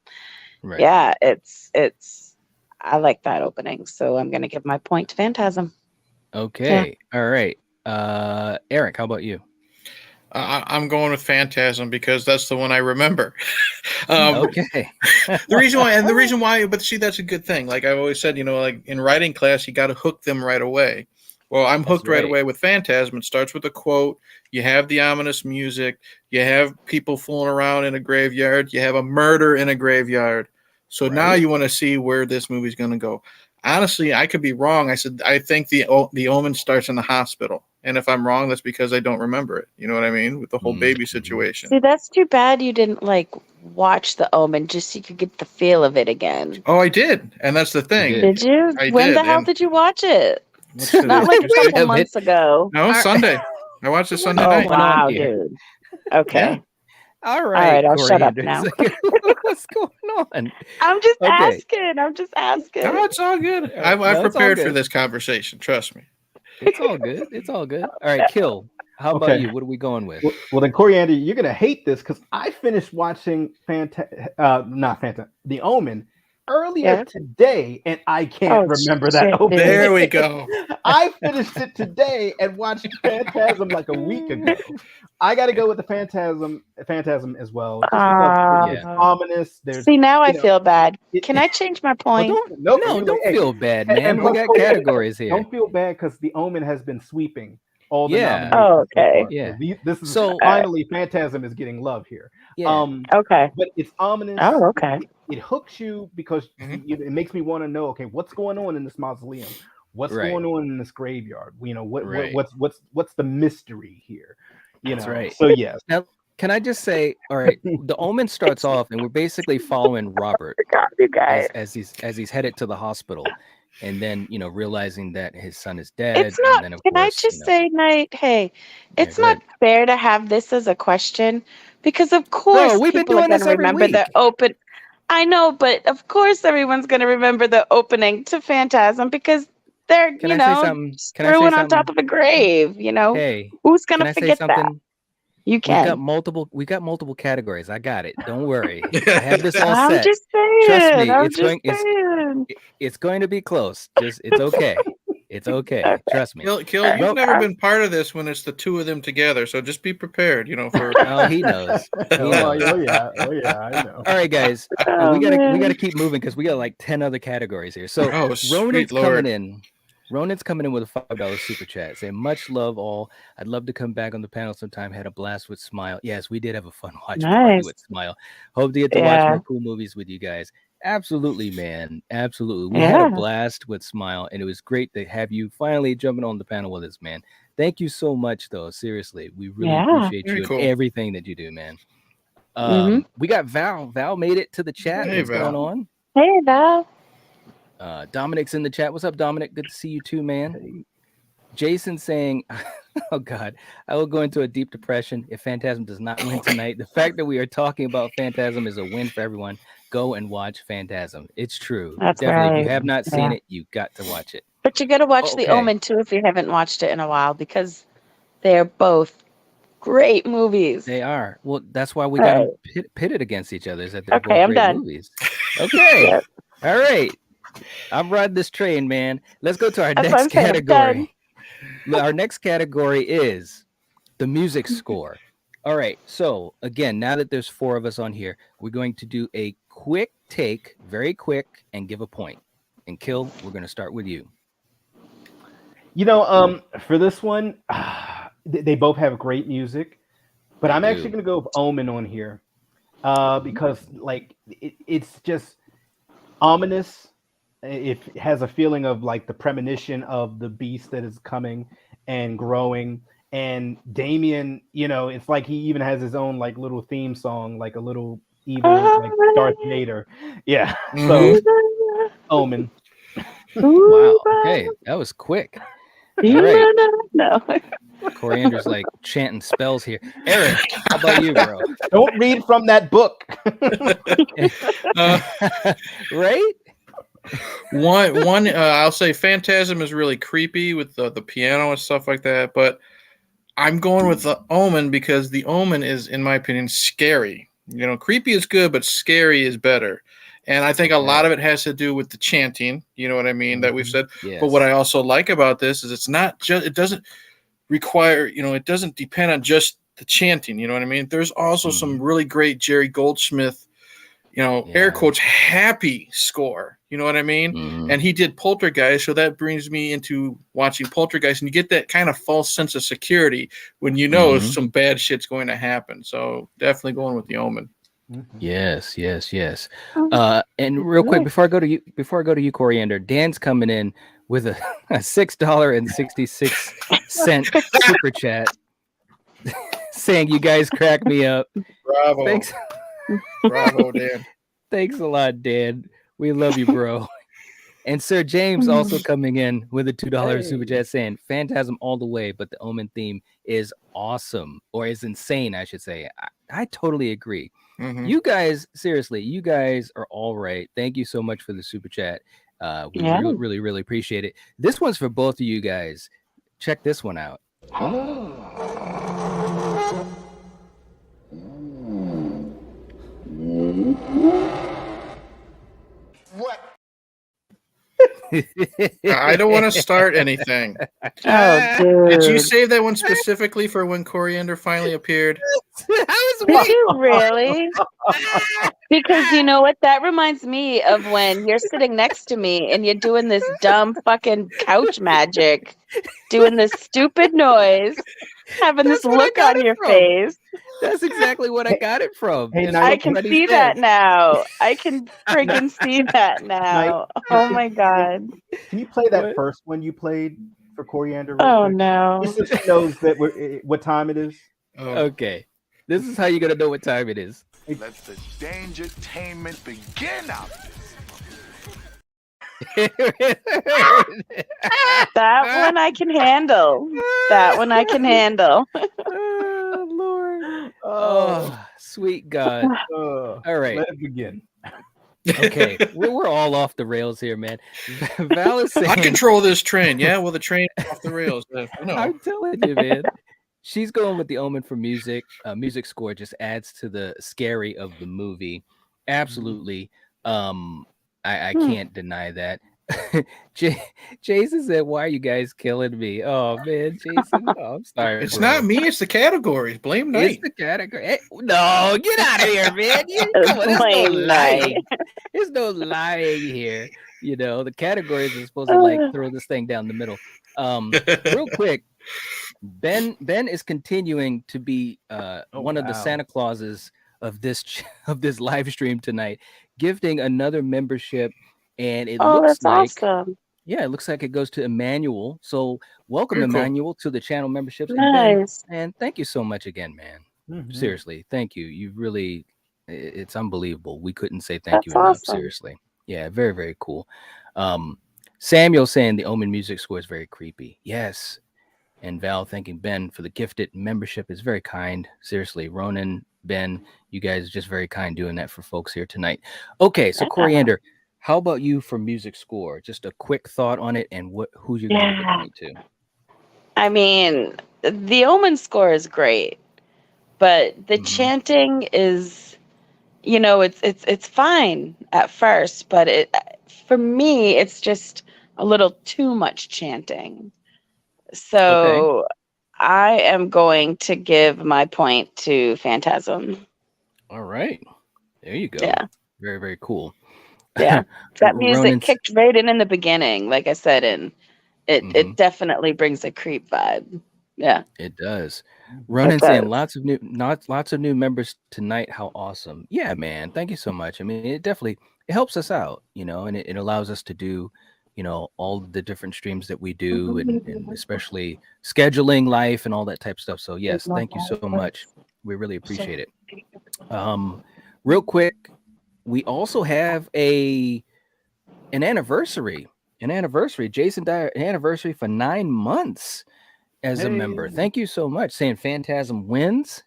right. yeah, I like that opening. So I'm going to give my point to Phantasm. Okay. Yeah. All right. Eric, how about you? I'm going with Phantasm because that's the one I remember. Okay. the reason why, but see, that's a good thing. Like I've always said, like in writing class, you got to hook them right away. Well, I'm hooked right away with Phantasm. It starts with a quote. You have the ominous music. You have people fooling around in a graveyard. You have a murder in a graveyard. So now you want to see where this movie's going to go. Honestly, I could be wrong. I think the Omen starts in the hospital. And if I'm wrong, that's because I don't remember it. You know what I mean? With the whole baby situation. See, that's too bad you didn't watch the Omen just so you could get the feel of it again. Oh, I did. And that's the thing. Did you? When the hell did you watch it? Not like a couple months ago. No, Sunday. I watched it Sunday night. Oh, wow, dude. Okay. Yeah. All right. I'll shut up now. What's going on? I'm just asking. No, it's all good. I've prepared for this conversation. Trust me. It's all good. It's all good. All right, Kill. How about you? What are we going with? Well, then, Coriander, you're gonna hate this because I finished watching The Omen earlier today, and I can't remember that opening. There we go. I finished it today and watched Phantasm like a week ago. I got to go with the Phantasm as well. Just because it's ominous. See, now I feel bad. Can I change my point? Don't feel bad, man. We got categories here. Don't feel bad because the Omen has been sweeping all the nominations. Oh, okay. Yeah. This is finally Phantasm is getting love here. Yeah. Okay. But it's ominous. Oh, okay. It hooks you because it makes me want to know, okay, what's going on in this mausoleum? What's going on in this graveyard? You know, what's the mystery here? You know, right. So yes. Now, can I just say, all right, the Omen starts off, and we're basically following Robert as he's headed to the hospital, and then realizing that his son is dead. It's not. And then, Can I just say, Knight? Hey, it's not fair to have this as a question because, of course, we've been people are doing going this to every remember week. the open. I know, but of course, everyone's going to remember the opening to Phantasm because they're screwing on top of a grave. You know, hey, who's going to forget that? You can. We got multiple categories. I got it. Don't worry. I have this all set. I'm just saying. Trust me. It's going to be close. It's okay. It's okay. Trust me. Kill, you've never been part of this when it's the two of them together. So just be prepared. For oh, he knows. Oh yeah, I know. All right, guys. We gotta keep moving because we got like 10 other categories here. So Ronan's coming in. Ronan's coming in with a $5 super chat saying, much love all. I'd love to come back on the panel sometime. Had a blast with Smile. Yes, we did have a fun watch party with Smile. Hope to get to watch more cool movies with you guys. Absolutely, man. Absolutely. We had a blast with Smile, and it was great to have you finally jumping on the panel with us, man. Thank you so much, though. Seriously, we really appreciate you and everything that you do, man. We got Val. Val made it to the chat. Hey, What's going on? Hey, Val. Dominic's in the chat. What's up, Dominic? Good to see you too, man. Jason saying, oh God, I will go into a deep depression if Phantasm does not win tonight. The fact that we are talking about Phantasm is a win for everyone. Go and watch Phantasm. It's true. That's definitely. right. If you have not seen it, you got to watch it. But you got to watch The Omen too if you haven't watched it in a while because they're both great movies. They are. Well, that's why we got them pitted against each other. Is that they're both I'm great done. movies. Okay. All right. I'm riding this train, man. Let's go to our next category. Our next category is the music score. All right. So again, now that there's 4 of us on here, we're going to do a quick take, very quick, and give a point. And Kill, we're going to start with you. For this one, they both have great music, but I'm actually going to go with Omen on here because it's just ominous. It has a feeling of like the premonition of the beast that is coming and growing. And Damien, it's like he even has his own like little theme song, like a little evil like Darth Vader. Yeah. So Omen. Wow. Okay, that was quick. All right. No. Coriander's like chanting spells here. Eric, how about you, bro? Don't read from that book. Right? One I'll say Phantasm is really creepy with the piano and stuff like that, but I'm going with the Omen because the Omen is, in my opinion, scary. Creepy is good, but scary is better. And I think a lot of it has to do with the chanting, you know what I mean, that we've said. Yes. But what I also like about this is it doesn't require, it doesn't depend on just the chanting, you know what I mean? There's also some really great Jerry Goldsmith, air quotes, happy score, you know what I mean? And he did Poltergeist, so that brings me into watching Poltergeist, and you get that kind of false sense of security when some bad shit's going to happen. So definitely going with the Omen. Yes. And real quick, before I go to you, Coriander, Dan's coming in with a $6.66 super chat saying you guys crack me up. Bravo. Thanks. Bravo, Dan. Thanks a lot, Dan. We love you, bro. And Sir James also coming in with a $2 super chat saying Phantasm all the way, but the Omen theme is awesome, or is insane, I should say. I totally agree. You guys, seriously, you guys are all right. Thank you so much for the super chat. We really, really appreciate it. This one's for both of you guys. Check this one out. I don't want to start anything. Oh, Did you dude. save that one specifically for when Coriander finally appeared? Did you really? Because you know what? That reminds me of when you're sitting next to me and you're doing this dumb fucking couch magic, doing this stupid noise, having this That's what I look got on it your from. face. That's exactly what I got it from. Hey, It's Night, I what can Buddy see said. that now. I can friggin' see that now. Oh my god. Can you play that What? first one you played for Coriander real Oh quick? no. Just so she knows that what time it is. Oh, Okay. This is how you're gonna know what time it is. Let the dangertainment begin out That one I can handle. That one I can handle. Oh, Lord. Oh, sweet God. All right. Let it begin. Okay. We're all off the rails here, man. Val is I saying, control this train. Yeah, well, the train is off the rails. No. I'm telling you, man. She's going with the Omen for music. Music score just adds to the scary of the movie. Absolutely. I can't deny that. Jason said, "Why are you guys killing me?" Oh man, Jason. Oh, I'm sorry. It's bro. not me. It's the categories. Blame It's Night. the category. Hey, no, get out of here, man. Come on, there's no Blame Night. lying. There's no lying here. You know, the categories are supposed to like throw this thing down the middle. Real quick, Ben is continuing to be one of the Santa Clauses of this live stream tonight, gifting another membership, and it looks that's like awesome. yeah, it looks like it goes to Emmanuel. So welcome, Very cool. Emmanuel, to the channel memberships. Nice. And Ben, and thank you so much again, man. Mhm. Seriously, thank you. You really, it's unbelievable. We couldn't say thank you That's enough. awesome. Seriously. Yeah, very, very cool. Samuel saying the Omen music score is very creepy. Yes. And Val thanking Ben for the gifted membership is very kind. Seriously, Ronan, Ben, you guys are just very kind doing that for folks here tonight. Okay, so Yeah. Coriander, how about you for music score? Just a quick thought on it and who you're going to give a point to. I mean, the Omen score is great, but the chanting is, it's fine at first, but for me, it's just a little too much chanting. So I am going to give my point to Phantasm. All right. There you go. Yeah. Very, very cool. Yeah. That music Ronan's- kicked right in the beginning, like I said, and it definitely brings a creep vibe. Yeah. It does. Ronan It saying does. lots of new members tonight. How awesome. Yeah, man. Thank you so much. I mean, it helps us out, and it allows us to do, all the different streams that we do and especially scheduling life and all that type of stuff. So yes, thank you so much. We really appreciate it. Real quick, we also have an anniversary. Jason Dyer, an anniversary for 9 months as a member. Thank you so much. Saying Phantasm wins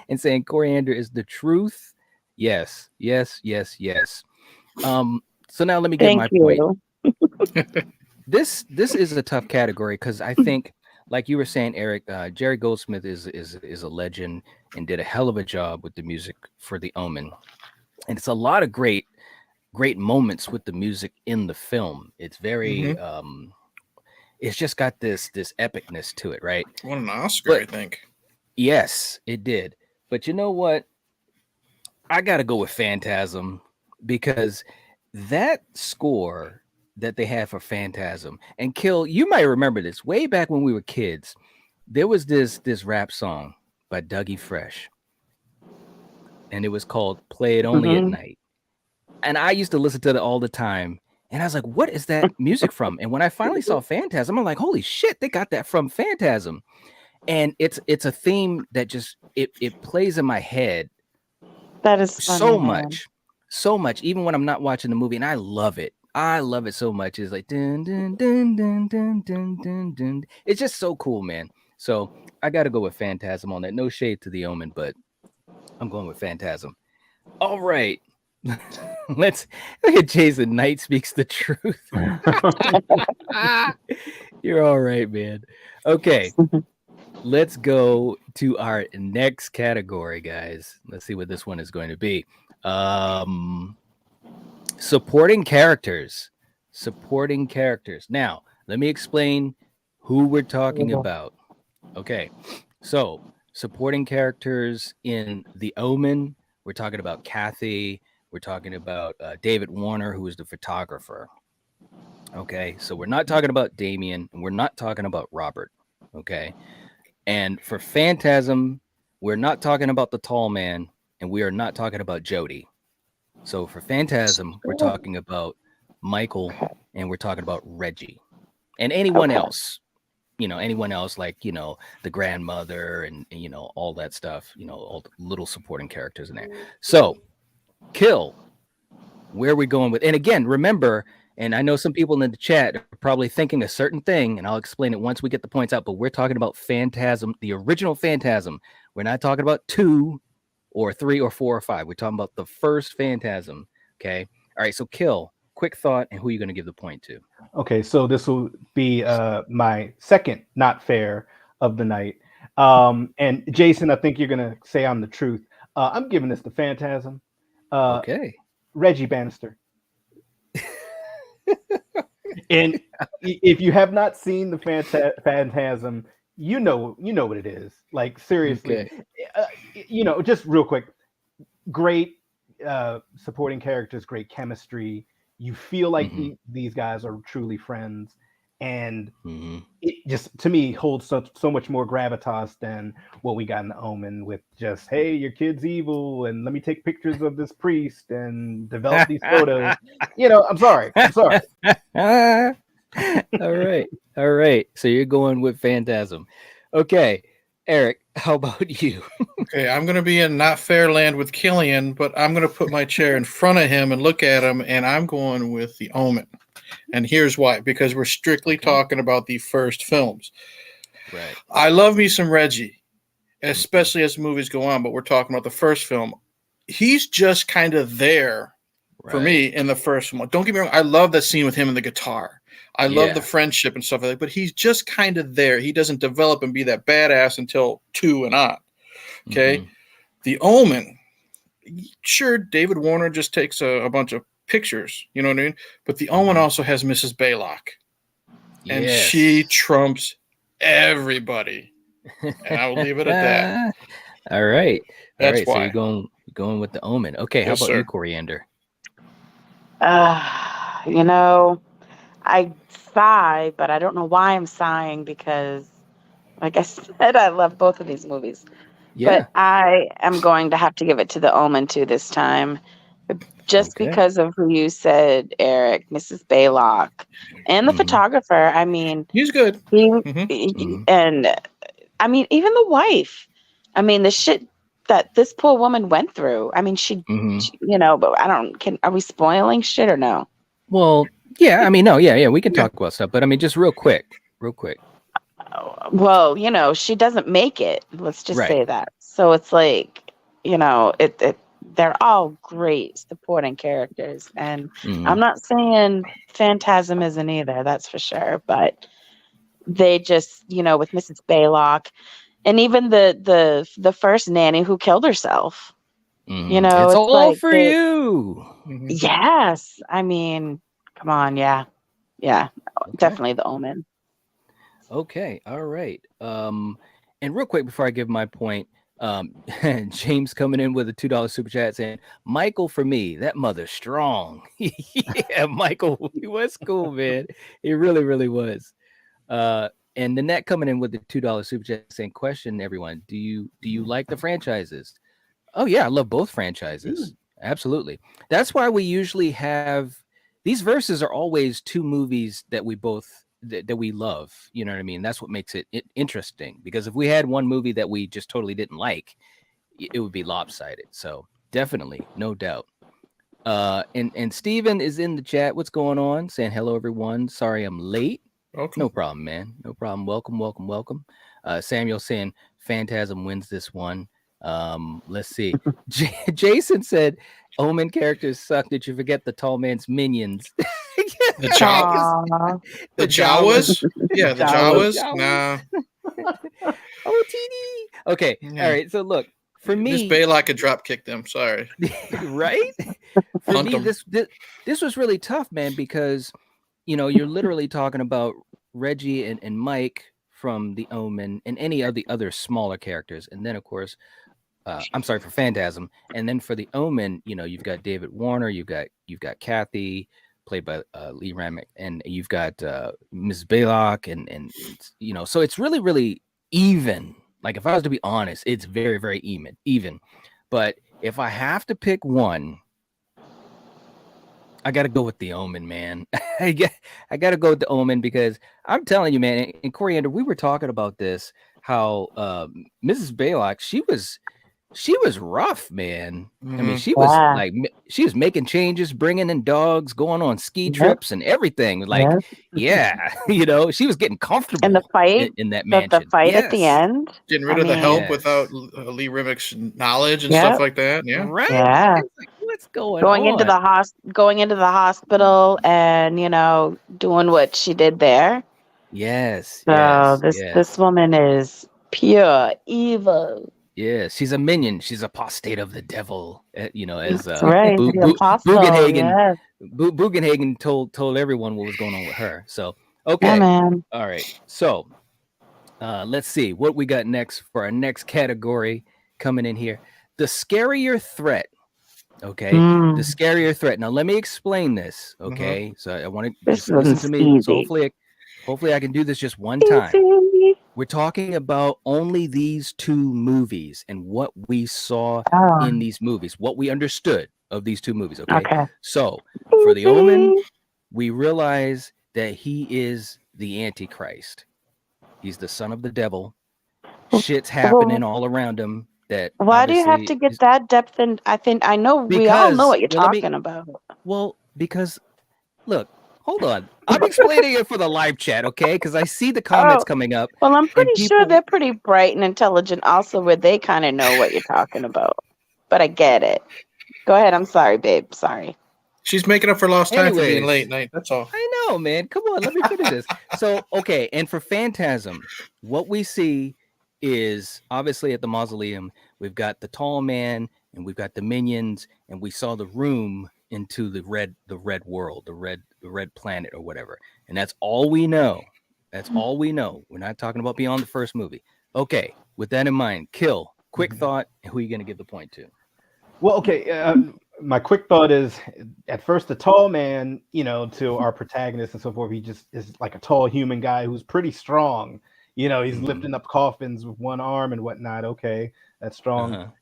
and saying Coriander is the truth. Yes. So now let me get my point. This is a tough category because I think, like you were saying, Eric, Jerry Goldsmith is a legend and did a hell of a job with the music for the Omen. And it's a lot of great moments with the music in the film. It's very it's just got this epicness to it, right? Won an Oscar, I think. Yes, it did. But you know what? I got to go with Phantasm because that score that they have for Phantasm and Kill, you might remember this way back when we were kids. There was this rap song by Dougie Fresh, and it was called "Play It Only at Night." And I used to listen to it all the time. And I was like, what is that music from? And when I finally saw Phantasm, I'm like, holy shit, they got that from Phantasm. And it's a theme that just it plays in my head. That is funny, so much, even when I'm not watching the movie, and I love it. I love it so much. It's like dun, dun, dun, dun, dun, dun, dun, dun. It's just so cool, man. So I gotta go with Phantasm on that. No shade to the Omen, but I'm going with Phantasm. All right. Let's look at Jason. Knight speaks the truth. You're all right, man. Okay. Let's go to our next category, guys. Let's see what this one is going to be. Supporting characters. supporting characters. Now, let me explain who we're talking about. Okay, so supporting characters in The Omen, we're talking about Kathy. We're talking about David Warner, who is the photographer. Okay, so we're not talking about Damien, and we're not talking about Robert. Okay, and for Phantasm, we're not talking about the tall man, and we are not talking about Jody. So for Phantasm, we're talking about Michael, and we're talking about Reggie, and anyone else. Anyone else, like the grandmother and all that stuff. All the little supporting characters in there. So, Kill. Where are we going with? And again, remember. And I know some people in the chat are probably thinking a certain thing, and I'll explain it once we get the points out. But we're talking about Phantasm, the original Phantasm. We're not talking about 2 or 3 or 4 or 5. We're talking about the first Phantasm. Okay. All right. So Kill, quick thought, and who are you going to give the point to? Okay. So this will be my second not fair of the night. And Jason, I think you're going to say I'm the truth. I'm giving this to Phantasm. Okay. Reggie Bannister. And if you have not seen the Phantasm, you know what it is. Like, seriously, just real quick, great supporting characters, great chemistry. You feel like these guys are truly friends, and it just, to me, holds so much more gravitas than what we got in The Omen with just, hey, your kid's evil, and let me take pictures of this priest and develop these photos. I'm sorry. All right. So you're going with Phantasm. Okay, Eric, how about you? Okay, I'm going to be in not fair land with Killian, but I'm going to put my chair in front of him and look at him, and I'm going with The Omen. And here's why. Because we're strictly talking about the first films. Right. I love me some Reggie, especially as the movies go on, but we're talking about the first film. He's just kind of there for me in the first one. Don't get me wrong. I love that scene with him and the guitar. I love the friendship and stuff like that, but he's just kind of there. He doesn't develop and be that badass until 2 and on. Okay. The Omen, sure, David Warner just takes a bunch of pictures, you know what I mean? But The Omen also has Mrs. Baylock. And she trumps everybody. And I will leave it at that. All right. That's why. So you're going with The Omen. Okay, how about you, Coriander? I sigh, but I don't know why I'm sighing, because, like I said, I love both of these movies. Yeah. But I am going to have to give it to The Omen too this time, just because of who you said, Eric, Mrs. Baylock, and the photographer. I mean, he's good. And I mean, even the wife. I mean, the shit that this poor woman went through. I mean, she but are we spoiling shit or no? Well, yeah, I mean, no, yeah, we can talk about stuff, but I mean, just real quick. Well, she doesn't make it. Let's just say that. So it's like, they're all great supporting characters, and I'm not saying Phantasm isn't either. That's for sure. But they just, with Mrs. Baylock, and even the first nanny who killed herself. It's all like for you. Yes, I mean, come on, yeah, definitely The Omen. Okay, all right. And real quick before I give my point, James coming in with a $2 super chat saying, Michael, for me, that mother's strong. Yeah, Michael, he was cool, man. He really, really was. And Nanette coming in with the $2 super chat saying, question, everyone, do you like the franchises? Oh yeah, I love both franchises. Absolutely. That's why we usually have these verses are always 2 movies that we both that we love. You know what I mean? That's what makes it interesting, because if we had one movie that we just totally didn't like, it would be lopsided. So definitely, no doubt. And Steven is in the chat. What's going on? Saying hello, everyone. Sorry I'm late. Welcome. No problem, man. No problem. Welcome. Samuel saying Phantasm wins this one. Let's see. Jason said Omen characters suck. Did you forget the tall man's minions? The Jawas? The Jawas? Yeah, the Jawas. Nah. OTD. Okay. All right. So look, for me, Miss Baylock could drop kick them. Sorry. Right? For me, this was really tough, man, because you're literally talking about Reggie and Mike from the Omen and any of the other smaller characters, and then of course, I'm sorry for Phantasm, and then for the Omen, you've got David Warner, you've got Kathy, played by Lee Remick, and you've got Ms. Baylock, and so it's really really even. Like if I was to be honest, it's very very even. But if I have to pick one, I got to go with the Omen, man. I got to go with the Omen because I'm telling you, man. In Coriander, we were talking about this. How Mrs. Baylock, she was rough, man. I mean, she was like she was making changes, bringing in dogs, going on ski trips, and everything. Like, she was getting comfortable. And the fight in that mansion. The fight at the end, getting rid of the help without Lee Remick's knowledge and stuff like that. Yeah, right. Yeah. It's like, what's going going on? going into the hospital, and doing what she did there. Yes. So this woman is pure evil. Yeah, she's a minion. She's apostate of the devil. As That's right. The apostle, Bugenhagen. yes. Bugenhagen told everyone what was going on with her. So okay, Yeah, man. all right. So let's see what we got next for our next category coming in here. The scarier threat. Okay, the scarier threat. Now let me explain this. Okay, so I want to just listen to me. So hopefully I can do this just one time. We're talking about only these two movies and what we saw in these movies, what we understood of these two movies. Okay. So for the Omen, we realize that he is the Antichrist. He's the son of the devil. Shit's happening all around him. Why do you have to get that depth? And I know we all know what you're talking about. Well, because look. Hold on. I'm explaining it for the live chat, okay? Because I see the comments coming up. Well, I'm pretty sure they're pretty bright and intelligent also, where they kind of know what you're talking about. But I get it. Go ahead. I'm sorry, babe. Sorry. She's making up for lost time for being late night. That's all. I know, man. Come on. Let me finish this. So, okay. And for Phantasm, what we see is obviously at the mausoleum, we've got the tall man and we've got the minions, and we saw the room into the red world, the red planet or whatever. And that's all we know. That's all we know. We're not talking about beyond the first movie. Okay, with that in mind, Kill, quick thought, who are you going to give the point to? Well, okay, my quick thought is, at first, the tall man, to our protagonist and so forth, he just is like a tall human guy who's pretty strong. He's lifting up coffins with one arm and whatnot. Okay, that's strong.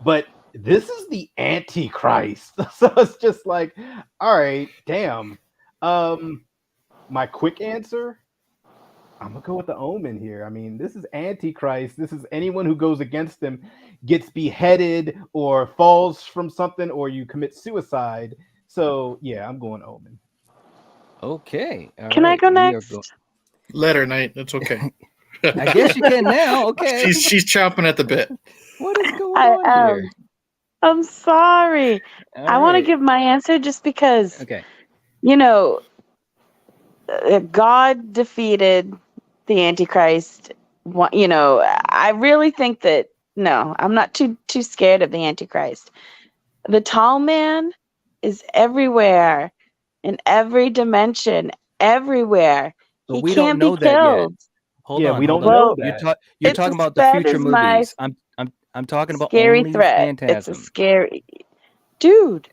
But this is the Antichrist. So it's just like, all right, damn. My quick answer, I'm gonna go with the Omen here. I mean, this is Antichrist. This is anyone who goes against him gets beheaded or falls from something, or you commit suicide. So yeah, I'm going Omen. Okay. Can I go next? Let her, Knight. That's okay. I guess you can now. Okay. She's chomping at the bit. What is going on here? I'm sorry. I want to give my answer just because. Okay. God defeated the Antichrist. I really think that I'm not too scared of the Antichrist. The tall man is everywhere, in every dimension, everywhere. But he we can't don't know be that killed. yet. Hold on. We don't know that. You're talking about the future movies. I'm talking about scary only threat. Phantasm. It's a scary dude.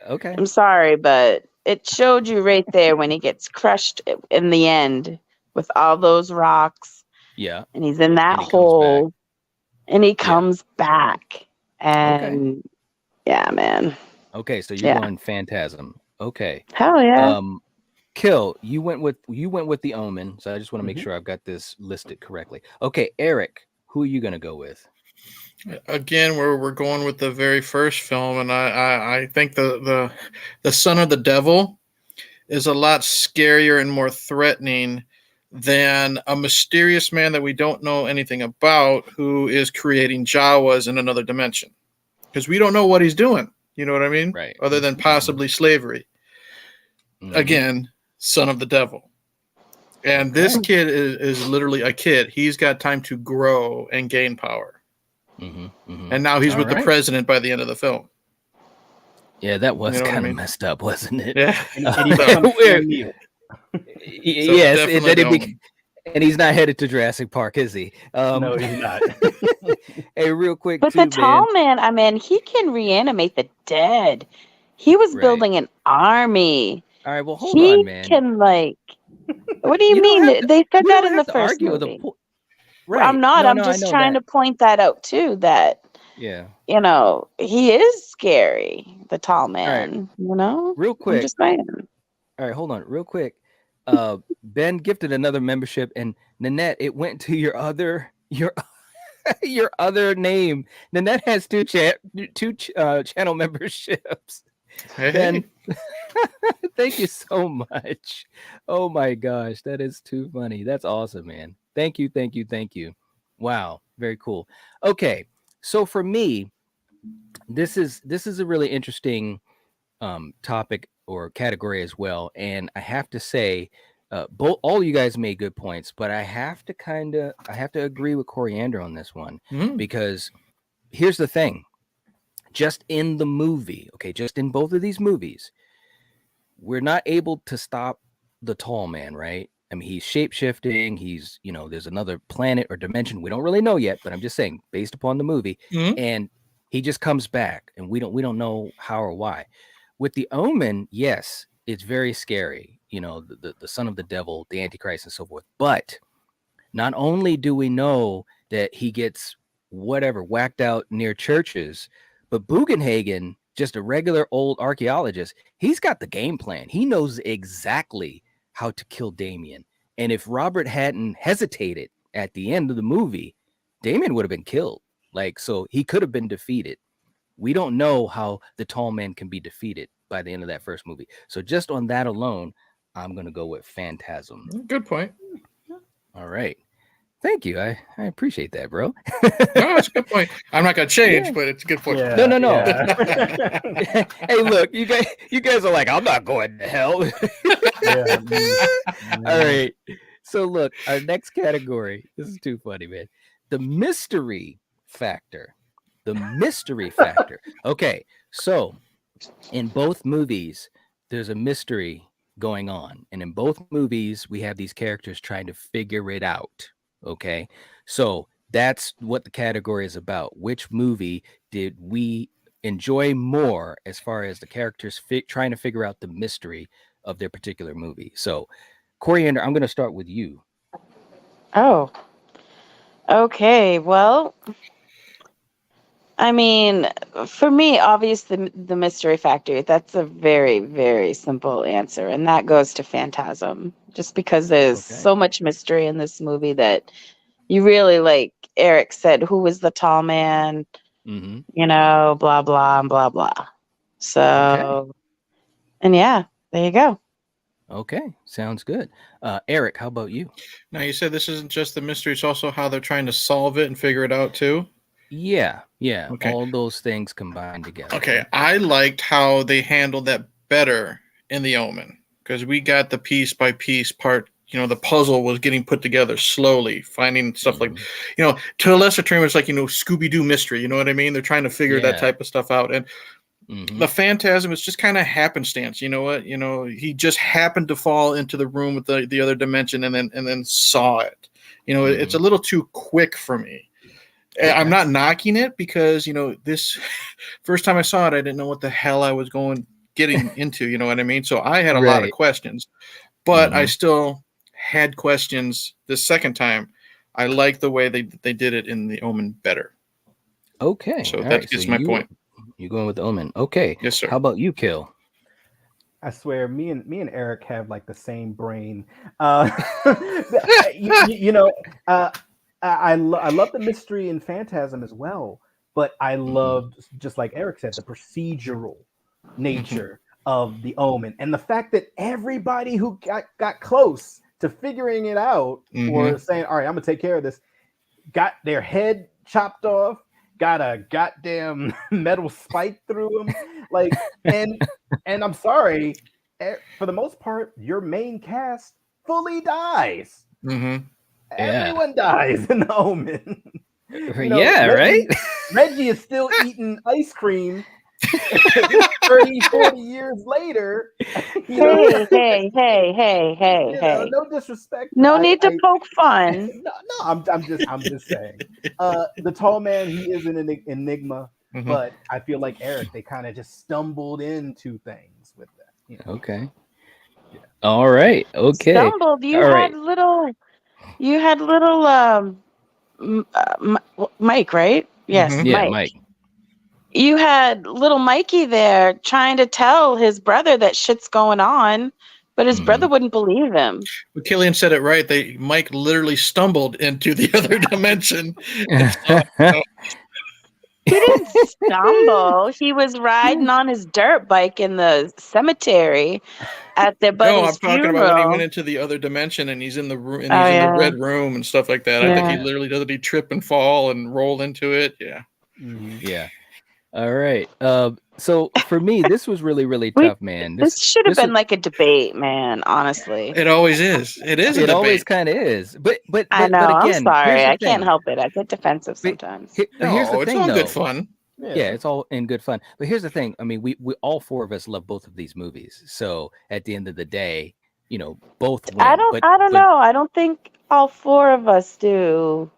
Okay. I'm sorry, but it showed you right there when he gets crushed in the end with all those rocks. Yeah. And he's in that hole. And he comes back. And yeah, man. Okay, so you're going Phantasm. Okay. Hell yeah. Kill, you went with the Omen, so I just want to make sure I've got this listed correctly. Okay, Eric, who are you gonna go with? Again, we're going with the very first film, and I think the son of the devil is a lot scarier and more threatening than a mysterious man that we don't know anything about who is creating Jawas in another dimension, because we don't know what he's doing. You know what I mean? Right. Other than possibly slavery. Again, son of the devil. And this kid is literally a kid. He's got time to grow and gain power. And now he's with the president by the end of the film. Yeah, that was kind of messed up, wasn't it? Yeah. And he becomes Yes, and definitely then don't. and he's not headed to Jurassic Park, is he? No, he's not. Hey, real quick, But too, the tall man, I mean, he can reanimate the dead. He was Right. building an army. All right, well, hold He on, man. can like. What do you You don't mean? have to, They said you that don't in the have to first argue with the movie. point. I'm Right. not. No, I'm no, I just know trying that. to point that out too. That Yeah. he is scary. The tall All right, man. real I'm quick. just saying. All right, hold on, real quick. Ben gifted another membership, and Nanette, it went to your other your other name. Nanette has two channel memberships. Hey, Ben, thank you so much. Oh my gosh, that is too funny. That's awesome, man. Thank you, thank you, thank you. Wow, very cool. Okay, so for me, this is a really interesting topic or category as well, and I have to say, all you guys made good points, but I have to agree with Coriander on this one because here's the thing: just in the movie, okay, just in both of these movies, we're not able to stop the tall man, right? I mean, he's shape-shifting. He's, there's another planet or dimension. We don't really know yet, but I'm just saying, based upon the movie, and he just comes back, and we don't know how or why. With the Omen, yes, it's very scary. The son of the devil, the Antichrist, and so forth. But not only do we know that he gets whatever whacked out near churches, but Bugenhagen, just a regular old archaeologist, he's got the game plan. He knows exactly how to kill Damien. And if Robert hadn't hesitated at the end of the movie, Damien would have been killed. So he could have been defeated. We don't know how the tall man can be defeated by the end of that first movie. So just on that alone, I'm going to go with Phantasm. Good point. All right. Thank you. I appreciate that, bro. No, it's a good point. I'm not going to change, but it's a good point. No. Hey, look, you guys are like, I'm not going to hell. All right. So look, our next category. This is too funny, man. The mystery factor. The mystery factor. Okay, so in both movies, there's a mystery going on, and in both movies, we have these characters trying to figure it out. Okay, so that's what the category is about. Which movie did we enjoy more as far as the characters trying to figure out the mystery of their particular movie? So, Coriander, I'm going to start with you. Oh, okay. Well, I mean, for me, obviously, the mystery factor, that's a very, very simple answer. And that goes to Phantasm, just because there's so much mystery in this movie that you really, like Eric said, who was the tall man, blah, blah, and blah, blah. So, and yeah, there you go. Okay, sounds good. Eric, how about you? Now, you said this isn't just the mystery, it's also how they're trying to solve it and figure it out, too? Yeah. Okay. All those things combined together. Okay, I liked how they handled that better in The Omen, because we got the piece by piece part. The puzzle was getting put together slowly, finding stuff like, to a lesser term, it's like, Scooby-Doo mystery. You know what I mean? They're trying to figure that type of stuff out. And the Phantasm is just kind of happenstance. You know what? He just happened to fall into the room with the other dimension and then saw it. It's a little too quick for me. Okay. I'm not knocking it because, this first time I saw it, I didn't know what the hell I was getting into. You know what I mean? So I had a lot of questions, but I still had questions the second time. I like the way they did it in The Omen better. Okay. So that gets my point. You're going with The Omen. Okay. Yes, sir. How about you, Kill? I swear, me and Eric have like the same brain. I love the mystery in Phantasm as well, but I loved, just like Eric said, the procedural nature of The Omen, and the fact that everybody who got close to figuring it out or saying, all right, I'm gonna take care of this, got their head chopped off, got a goddamn metal spike through them, and I'm sorry, for the most part, your main cast fully dies. Everyone dies in The Omen. Right? Reggie is still eating ice cream 30, 40 years later. Hey. No disrespect. No need to poke fun. No, I'm just saying. The tall man, he is an enigma, but I feel like Eric, they kind of just stumbled into things with that. Okay. Yeah. All right. Okay. Stumbled. You had little Mike, right? Yes, Yeah, Mike. Mike. You had little Mikey there trying to tell his brother that shit's going on, but his brother wouldn't believe him. Well, Killian said it right. Mike literally stumbled into the other dimension. He didn't stumble. He was riding on his dirt bike in the cemetery at their buddy's No, I'm talking funeral. about when he went into the other dimension and he's in the room and he's in the red room and stuff like that. I think he literally does it. He trip and fall and roll into it. Yeah. Yeah. All right. So for me, this was really, really tough, man. This should have been like a debate, man. Honestly, it always is. It is. It always kind of is. But I know. But again, I'm sorry. I can't help it. I get defensive sometimes. Here's the it's thing, all though. good fun. Yeah, it's all in good fun. But here's the thing. I mean, we all four of us love both of these movies. So at the end of the day, both win. I don't know. I don't think all four of us do.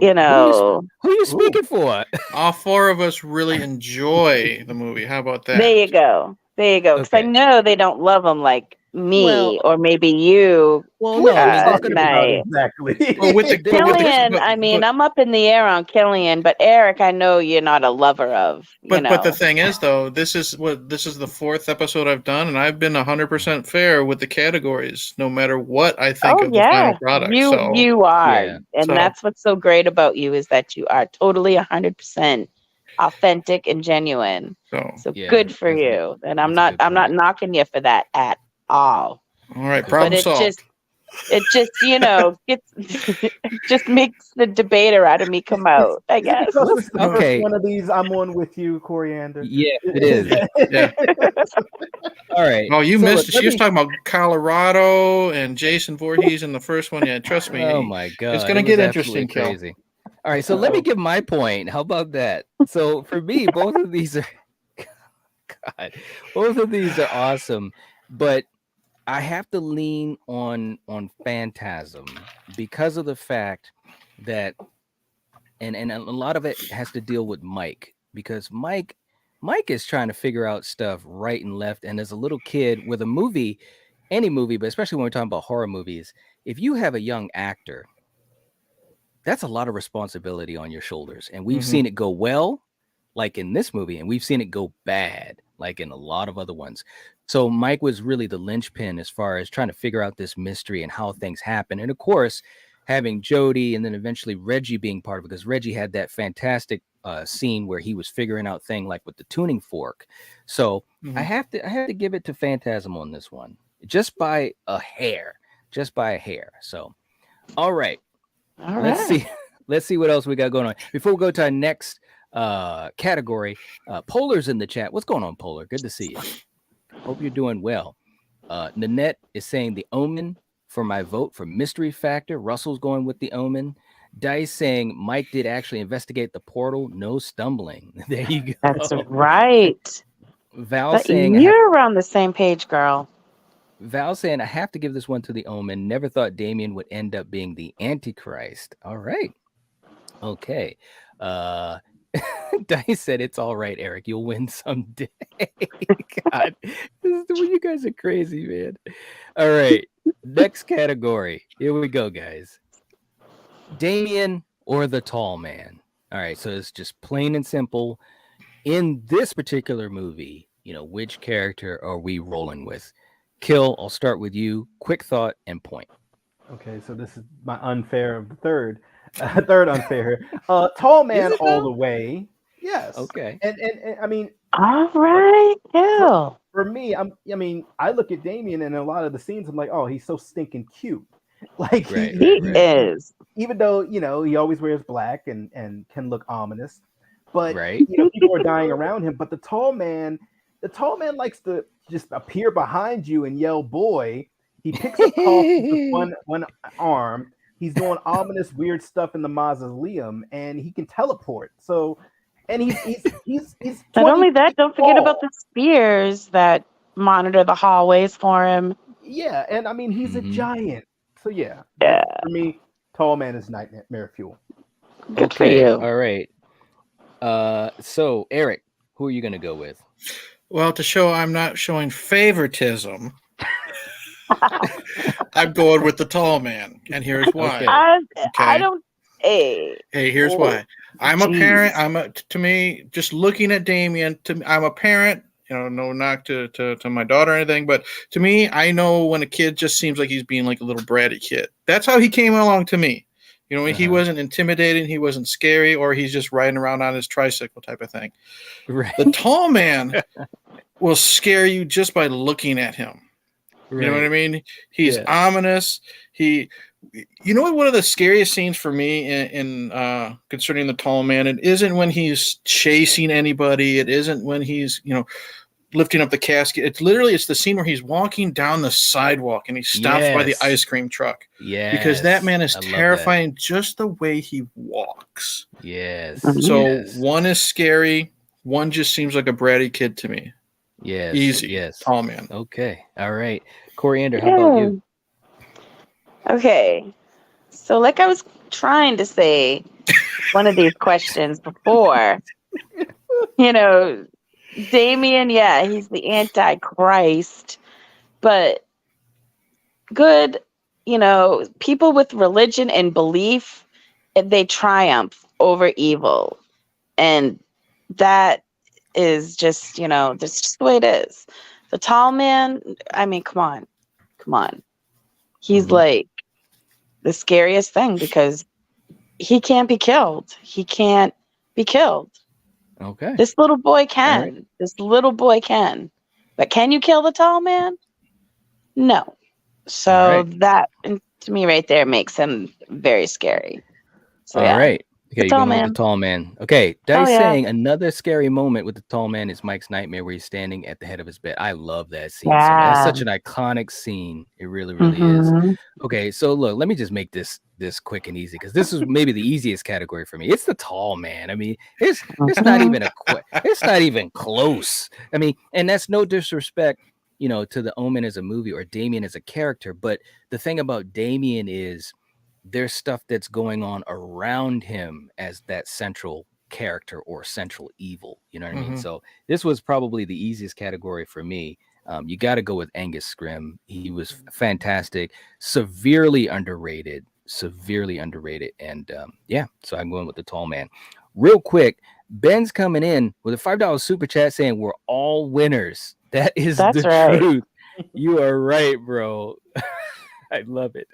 Who are you speaking for? All four of us really enjoy the movie. How about that? There you go. Because I know they don't love them like me or maybe you. Well, no, tonight. Exactly. Well, with Killian, I'm up in the air on Killian, but Eric, I know you're not a lover of. But the thing is, though, this is the fourth episode I've done, and I've been 100% fair with the categories, no matter what I think of the final product. You are, and that's what's so great about you is that you are totally 100% authentic and genuine. So good for you, and I'm not knocking you for that at all. All right, problem solved. It just it just makes the debater out of me come out, I guess. Okay. One of these, I'm on with you, Coriander. Yeah, it is. Yeah. All right. Oh, you missed it. She was talking about Colorado and Jason Voorhees in the first one. Yeah, trust me. Oh my God, it's gonna get interesting. Crazy. All right, so let me give my point. How about that? So for me, both of these are awesome, but I have to lean on Phantasm because of the fact that, and a lot of it has to deal with Mike, because Mike is trying to figure out stuff right and left. And as a little kid with a movie, any movie, but especially when we're talking about horror movies, if you have a young actor, that's a lot of responsibility on your shoulders. And we've seen it go well, like in this movie, and we've seen it go bad, like in a lot of other ones. So Mike was really the linchpin as far as trying to figure out this mystery and how things happen. And of course, having Jody and then eventually Reggie being part of it, because Reggie had that fantastic scene where he was figuring out thing like with the tuning fork. So I have to give it to Phantasm on this one, just by a hair. So, all right. Let's see what else we got going on before we go to our next category. Polar's in the chat. What's going on, Polar? Good to see you. Hope you're doing well. Nanette is saying the Omen for my vote for mystery factor. Russell's going with the Omen. Dice saying Mike did actually investigate the portal. No stumbling. There you go. That's right. Val saying you're around the same page, girl. Val saying I have to give this one to the Omen. Never thought Damien would end up being the Antichrist. All right. Okay. Dice said it's all right, Eric. You'll win someday. God, you guys are crazy, man. All right, next category. Here we go, guys. Damien or the tall man. All right, so it's just plain and simple. In this particular movie, which character are we rolling with? Kill, I'll start with you. Quick thought and point. Okay, so this is my unfair of the third. Third unfair. Tall man all the way. Yes. Okay. And I mean, all right. Yeah. For me, I look at Damien and in a lot of the scenes, I'm like, oh, he's so stinking cute. Like he is. Even though he always wears black and can look ominous, but people are dying around him. But the tall man likes to just appear behind you and yell, "Boy!" He picks up coffee with one arm. He's doing ominous, weird stuff in the mausoleum, and he can teleport. So, and he's Not 20 only that, feet don't forget tall. about the spears that monitor the hallways for him. Yeah, and I mean he's a giant. So yeah, Yeah. for me, tall man is nightmare fuel. Good for you. All right. So Eric, who are you gonna go with? Well, to show I'm not showing favoritism, I'm going with the tall man, and here's why. Okay. I don't. Hey, here's why. I'm a parent. To me, just looking at Damien, I'm a parent. No knock to my daughter or anything, but to me, I know when a kid just seems like he's being like a little bratty kid. That's how he came along to me. He wasn't intimidating, he wasn't scary, or he's just riding around on his tricycle type of thing. Right. The tall man will scare you just by looking at him. Right. You know what I mean? He's ominous. One of the scariest scenes for me in concerning the tall man, it isn't when he's chasing anybody. It isn't when he's, lifting up the casket. It's the scene where he's walking down the sidewalk and he stops by the ice cream truck. Yeah. Because that man is terrifying just the way he walks. Yes. So one is scary. One just seems like a bratty kid to me. Yes. Easy. Yes. Tall man. Okay. All right. Coriander, how about you? Okay. So like I was trying to say one of these questions before, Damien, yeah, he's the Antichrist, but good, people with religion and belief, they triumph over evil. And that is just, that's just the way it is. The tall man, I mean, come on. He's like the scariest thing because he can't be killed. He can't be killed. Okay. This little boy can. Right. This little boy can. But can you kill the tall man? No. So that, to me, right there makes him very scary. So, All right. Okay, tall you're going man. with the tall man. Okay, Dice saying another scary moment with the tall man is Mike's nightmare where he's standing at the head of his bed. I love that scene. Yeah. That's such an iconic scene. It really, really is. Okay, so look, let me just make this quick and easy because this is maybe the easiest category for me. It's the tall man. I mean, it's not even it's not even close. I mean, and that's no disrespect, to the Omen as a movie or Damien as a character, but the thing about Damien is there's stuff that's going on around him as that central character or central evil. You know what I mean? So this was probably the easiest category for me. You got to go with Angus Scrimm. He was fantastic, severely underrated. And so I'm going with the tall man. Real quick, Ben's coming in with a $5 super chat saying we're all winners. That's the truth. You are right, bro. I love it.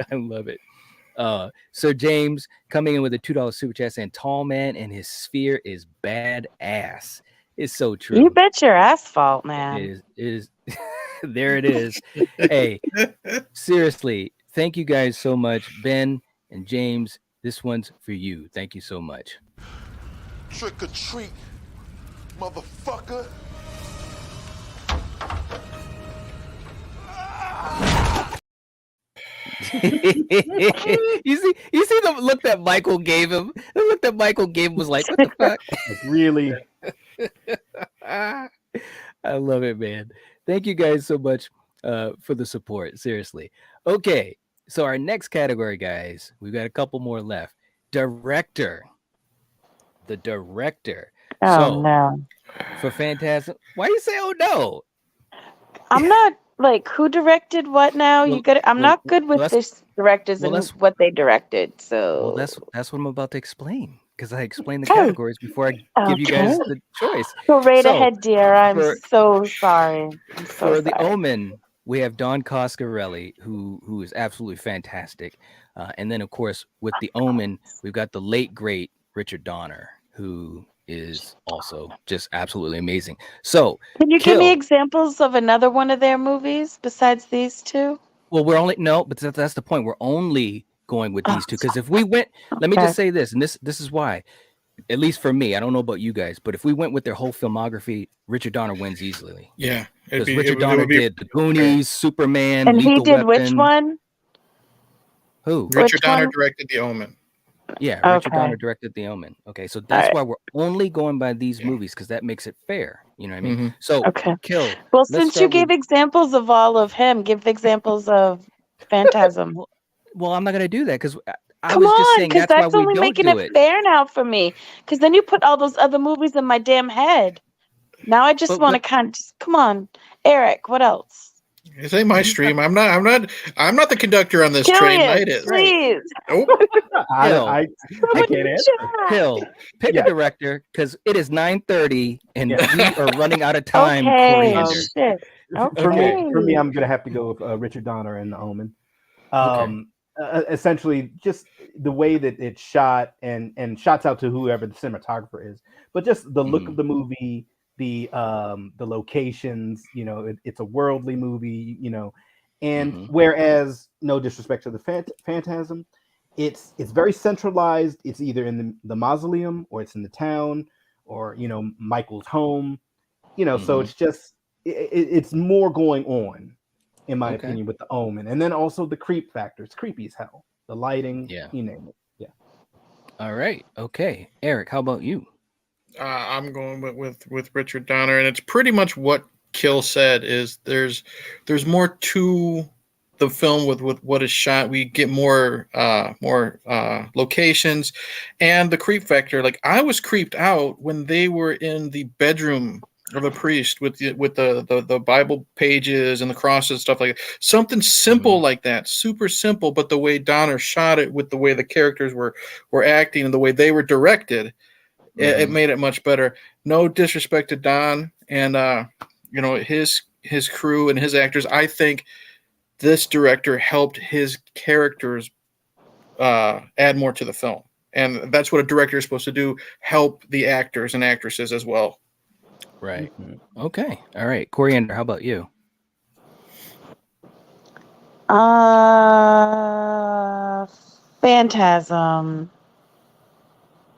So James coming in with a $2 super chat saying tall man and his sphere is badass. It's so true. You bet your asphalt, man. It is. There it is. Hey, seriously, thank you guys so much. Ben and James, this one's for you. Thank you so much. Trick or treat, motherfucker. you see the look that Michael gave him. The look that Michael gave him was like, what the fuck? Really? I love it, man. Thank you guys so much for the support. Seriously. Okay, so our next category, guys, we've got a couple more left. Director. The director. Oh, no. For Phantasm, why you say oh no? I'm not like who directed what now. I'm not good with this directors and what they directed. So that's what I'm about to explain because I explained the categories before I give you guys the choice. Go right ahead, dear. I'm so sorry. For the Omen, we have Don Coscarelli, who is absolutely fantastic, and then of course with the Omen, we've got the late great Richard Donner, who is also just absolutely amazing. So can you give me examples of another one of their movies besides these two? Well, but that's the point. We're only going with these two because if we went, let me just say this, and this is why, at least for me, I don't know about you guys, but if we went with their whole filmography, Richard Donner wins easily. Yeah, because Richard Donner did The Goonies, Superman, and Lethal he did Weapon. which one? Who? Richard Donner directed The Omen. Yeah, Richard Okay. Donner directed The Omen. Okay, so that's right. why we're only going by these movies because that makes it fair. You know what I mean? So Okay. Kill. Well, Let's since you start gave with. examples of all of him, give examples of Phantasm. Well, I'm not gonna do that because I Come was just on, saying because that's why that's we only don't making do it it. fair now for me. Because then you put all those other movies in my damn head. Now I just But want to kind of just come on, Eric. What else? This ain't my stream. I'm not the conductor on this train. Killian, Night is. Right. please. Nope. Kill. I Someone can't in answer. chat. Kill. Pick Yeah. a director because it is 9:30 and Yeah. we are running out of time. Okay, Coriander. shit. For me, Okay. I'm gonna have to go with Richard Donner and The Omen. Okay. Essentially, just the way that it's shot, and shots out to whoever the cinematographer is, but just the look of the movie, the locations. It's a worldly movie. And whereas, no disrespect to the Phantasm, it's very centralized. It's either in the mausoleum, or it's in the town, or Michael's home. So it's just it's more going on, in my Okay. opinion, with the Omen, and then also the creep factor. It's creepy as hell. The lighting, Yeah. you name it. Yeah. All right. Okay. Eric, how about you? I'm going with Richard Donner, and it's pretty much what Kill said. Is there's more to the film with what is shot. We get more locations, and the creep factor. Like, I was creeped out when they were in the bedroom of the priest with the Bible pages and the crosses and stuff like that. Something simple like that, super simple, but the way Donner shot it, with the way the characters were acting and the way they were directed, it made it much better. No disrespect to Don and his crew and his actors. I think this director helped his characters add more to the film, and that's what a director is supposed to do: help the actors and actresses as well. Right. Okay. All right. Coriander, how about you? Phantasm.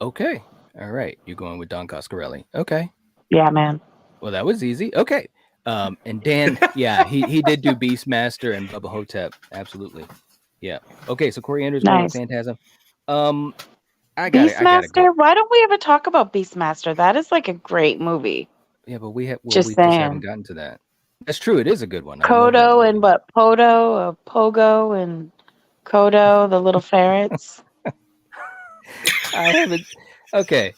Okay. All right. You're going with Don Coscarelli. Okay. Yeah, man. Well, that was easy. Okay. And Dan, yeah, he did do Beastmaster and Bubba Hotep. Absolutely. Yeah. Okay. So Coriander's going with Nice. Phantasm. I gotta Beastmaster. go. Why don't we ever talk about Beastmaster? That is like a great movie. Yeah, but we Just just haven't saying. gotten to that. That's true. It is a good one. I love that Kodo movie. and what? Pogo and Kodo, the little ferrets. I haven't. Okay.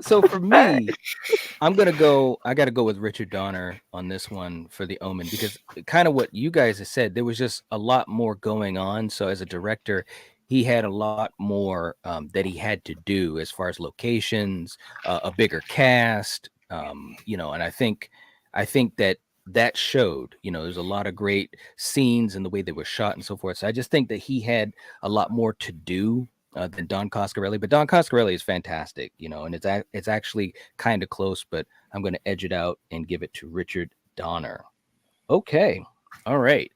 So for me, I got to go with Richard Donner on this one for The Omen, because kind of what you guys have said, there was just a lot more going on. So as a director, he had a lot more that he had to do as far as locations, a bigger cast, and I think that showed, there's a lot of great scenes and the way they were shot and so forth. So I just think that he had a lot more to do than Don Coscarelli, but Don Coscarelli is fantastic, and it's actually kind of close, but I'm going to edge it out and give it to Richard Donner. Okay. All right.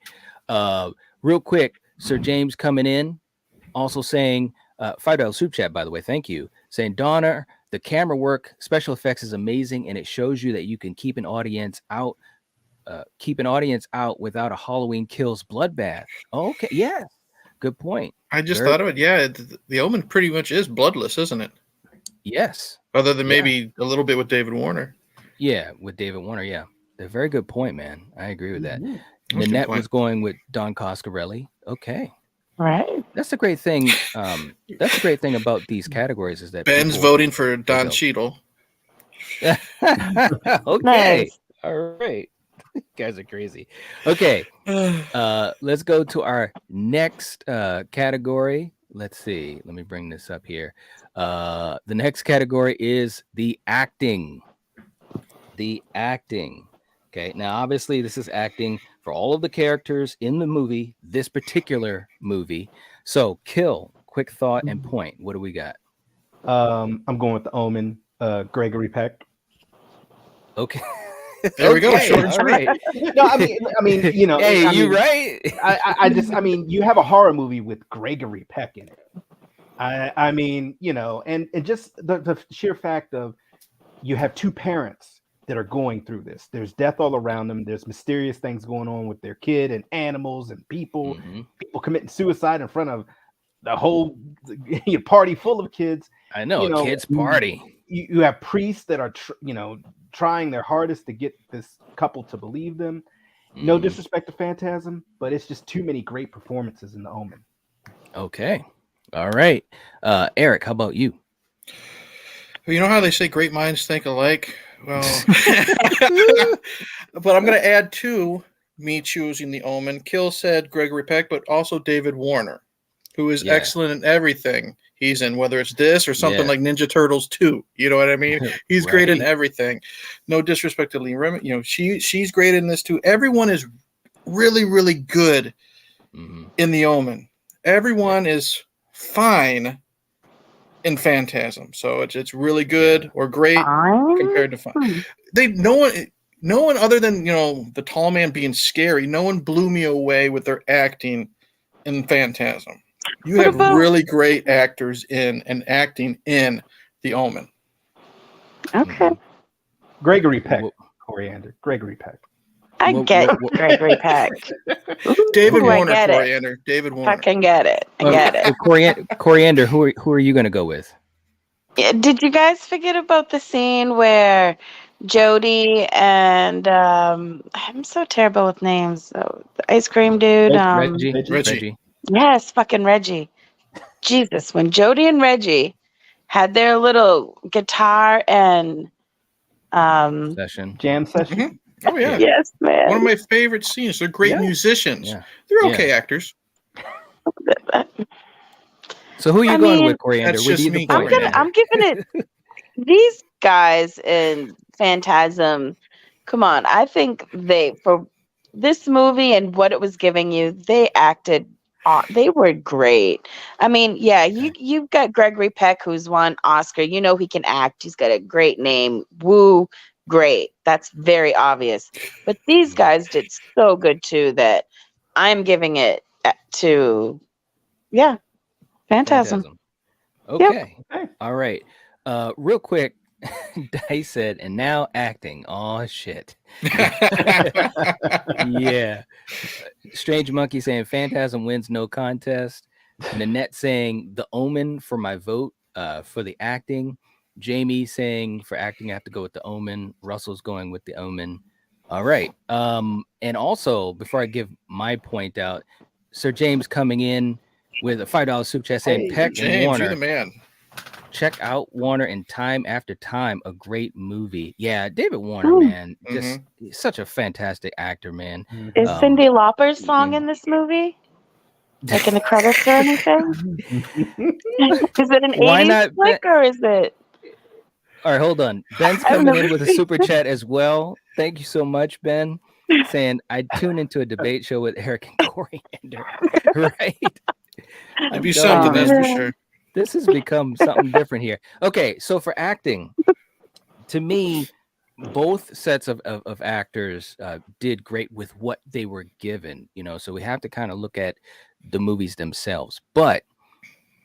Real quick, Sir James coming in, also saying, $5 soup chat, by the way, thank you, saying, Donner, the camera work, special effects is amazing, and it shows you that you can keep an audience out without a Halloween Kills bloodbath. Okay. Yeah. Good point. I just thought of it. Yeah, the Omen pretty much is bloodless, isn't it? Yes. Other than maybe a little bit with David Warner. Yeah, with David Warner. Yeah, a very good point, man. I agree with that. Mm-hmm. Nanette was going with Don Coscarelli. Okay, right. That's a great thing. That's a great thing about these categories is that Ben's voting for Don Cheadle. Okay. Nice. All right. You guys are crazy. Okay. Let's go to our next category. Let's see. Let me bring this up here. The next category is the acting. The acting. Okay. Now, obviously, this is acting for all of the characters in the movie, this particular movie. So, Kill, quick thought and point. What do we got? I'm going with the Omen, Gregory Peck. Okay. There we go. Short and All right. No, I mean, Hey, you right? I mean, you have a horror movie with Gregory Peck in it. I mean, and just the sheer fact of you have two parents that are going through this. There's death all around them. There's mysterious things going on with their kid and animals and people. Mm-hmm. People committing suicide in front of the whole party full of kids. I know, a kids party. You have priests that are trying their hardest to get this couple to believe them. No disrespect to Phantasm, but it's just too many great performances in The Omen. Okay. All right. Eric, how about you? Well, you know how they say great minds think alike? Well, but I'm going to add to me choosing The Omen. Kill said Gregory Peck, but also David Warner, who is excellent in everything he's in, whether it's this or something like Ninja Turtles 2. You know what I mean? He's great in everything. No disrespect to Lee Remick. You know, she's great in this too. Everyone is really, really good in The Omen. Everyone is fine in Phantasm. So it's really good or great compared to fine. No one other than, the tall man being scary, no one blew me away with their acting in Phantasm. You have really great actors and acting in The Omen. Okay. Gregory Peck, Coriander. Gregory Peck. I get Gregory Peck. David Warner, I get Coriander. it. David Warner. Fucking get it. I get it. Coriander, who are you going to go with? Yeah, did you guys forget about the scene where Jody and I'm so terrible with names. The ice cream dude. Reggie. Yes, fucking Reggie. Jesus, when Jody and Reggie had their little guitar and jam session. Oh yeah. Yes, man. One of my favorite scenes. They're great musicians. Yeah. They're okay actors. So who are you going with, Coriander? That's just me. I'm giving it these guys in Phantasm. Come on, I think for this movie and what it was giving you, they acted. They were great. I mean, you've got Gregory Peck, who's won Oscar. You know he can act. He's got a great name. Woo, great. That's very obvious. But these guys did so good too that I'm giving it to, Phantasm. Okay. Yep. All right. Real quick, Dice said, and now acting. Oh, shit. Yeah. Strange Monkey saying Phantasm wins no contest. Nanette saying The Omen for my vote for the acting. Jamie saying for acting, I have to go with The Omen. Russell's going with The Omen. All right. And also, before I give my point out, Sir James coming in with a $5 super chat saying Peck James, and Warner. you're the man. Check out Warner in Time After Time, a great movie. Yeah, David Warner, man, just such a fantastic actor, man. Is Cyndi Lauper's song in this movie? Like in the credits or anything? Is it an 80s flick or is it? All right, hold on. Ben's coming in with a super chat as well. Thank you so much, Ben. Saying I tune into a debate show with Eric and Coriander. Right? It'd be something, that's for sure. This has become something different here. Okay, so for acting, to me, both sets of actors did great with what they were given, so we have to kind of look at the movies themselves. But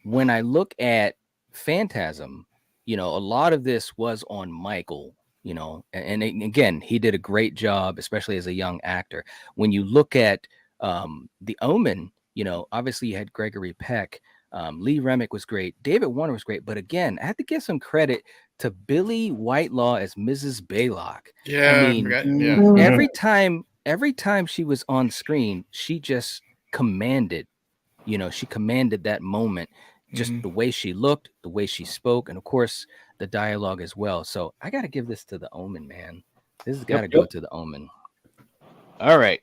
when I look at Phantasm, a lot of this was on Michael, and again, he did a great job, especially as a young actor. When you look at The Omen, obviously you had Gregory Peck. Lee Remick was great. David Warner was great. But again, I have to give some credit to Billy Whitelaw as Mrs. Baylock. Yeah. I mean, every time she was on screen, she just commanded, she commanded that moment. Just the way she looked, the way she spoke, and of course, the dialogue as well. So I got to give this to The Omen, man. This has got to go to The Omen. All right.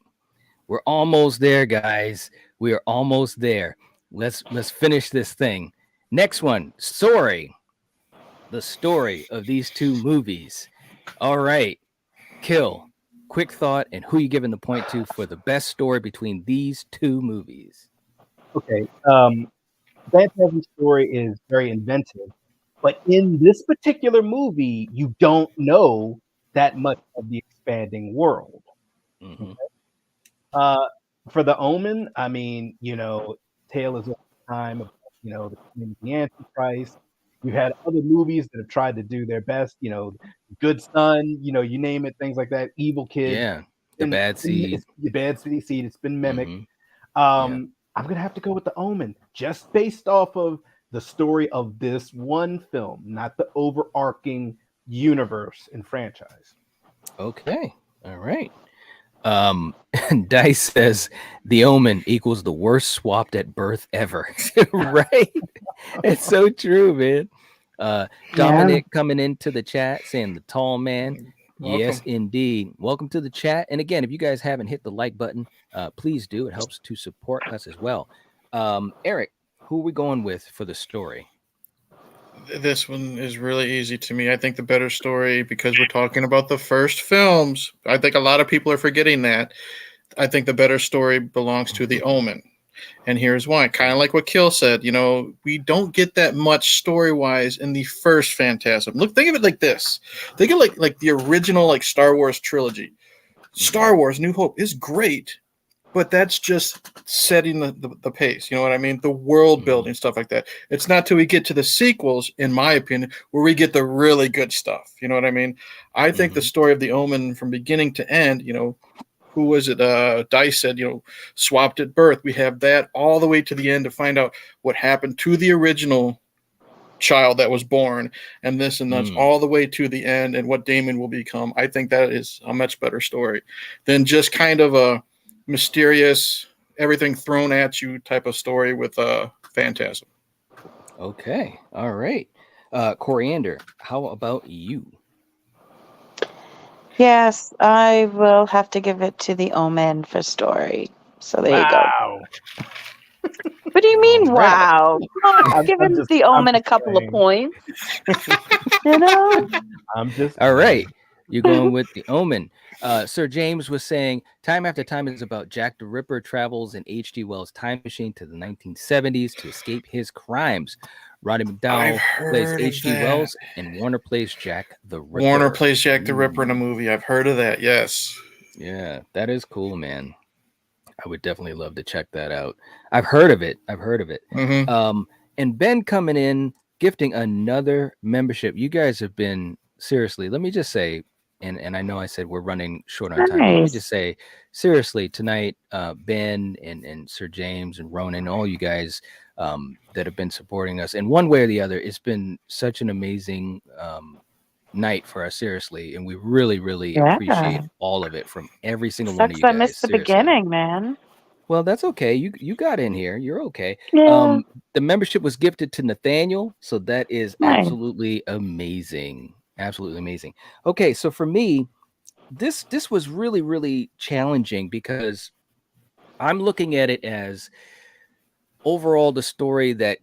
We're almost there, guys. We are almost there. Let's finish this thing. Next one, story. The story of these two movies. All right. Kill. Quick thought and who you giving the point to for the best story between these two movies. Okay. Phantasm's story is very inventive, but in this particular movie, you don't know that much of the expanding world. Mm-hmm. For The Omen, I mean, tale is of the time of, the Antichrist. You had other movies that have tried to do their best, Good Son, you name it, things like that. Evil Kid. Yeah. The Bad Seed. The Bad Seed. It's been mimicked. Mm-hmm. I'm gonna have to go with the Omen, just based off of the story of this one film, not the overarching universe and franchise. Okay. All right. Dice says the Omen equals the worst swapped at birth ever. Right? It's so true, man. Dominic coming into the chat saying the tall man. Welcome. Yes, indeed. Welcome to the chat. And again, if you guys haven't hit the like button, please do. It helps to support us as well. Eric, who are we going with for the story? This one is really easy to me. I think the better story, because we're talking about the first films. I think a lot of people are forgetting that. I think the better story belongs to The Omen. And here's why. Kind of like what Kill said, we don't get that much story-wise in the first Phantasm. Look, think of it like this. Think of like the original like Star Wars trilogy. Star Wars New Hope is great, but that's just setting the pace. You know what I mean? The world building, stuff like that. It's not till we get to the sequels, in my opinion, where we get the really good stuff. You know what I mean? I think the story of The Omen from beginning to end, who was it? Dice said, swapped at birth. We have that all the way to the end to find out what happened to the original child that was born, and this and that's all the way to the end and what Damien will become. I think that is a much better story than just kind of a mysterious, everything thrown at you type of story with Phantasm. Okay. All right. Coriander, how about you? Yes, I will have to give it to the Omen for story. So there you go. What do you mean, wow? I'm giving the Omen a couple of points. I'm just all right. You're going with the Omen. Sir James was saying, time after time is about Jack the Ripper travels in H.G. Wells' time machine to the 1970s to escape his crimes. Roddy McDowell plays H.G. Wells, and Warner plays Jack the Ripper. Warner plays Jack the Ripper in a movie. I've heard of that, yes. Yeah, that is cool, man. I would definitely love to check that out. I've heard of it. And Ben coming in, gifting another membership. You guys have been, seriously, let me just say, and I know I said we're running short on time. But let me just say, seriously, tonight, Ben and Sir James and Ronan, all you guys that have been supporting us in one way or the other, it's been such an amazing night for us, seriously, and we really, really appreciate all of it from every single one of you guys. I missed the beginning, man. Well, that's okay. You got in here. You're okay. Yeah. The membership was gifted to Nathaniel, so that is absolutely amazing. Absolutely amazing. Okay, so for me, this was really, really challenging because I'm looking at it as overall the story that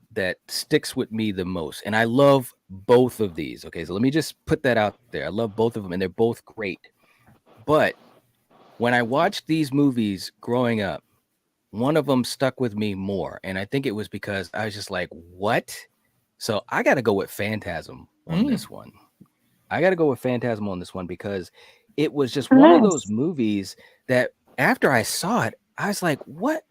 sticks with me the most, and I love both of these. Okay, so let me just put that out there. I love both of them, and they're both great. But when I watched these movies growing up, one of them stuck with me more, and I think it was because I was just like, what? So I got to go with Phantasm on this one. I got to go with Phantasm on this one because it was just one of those movies that after I saw it, I was like, what?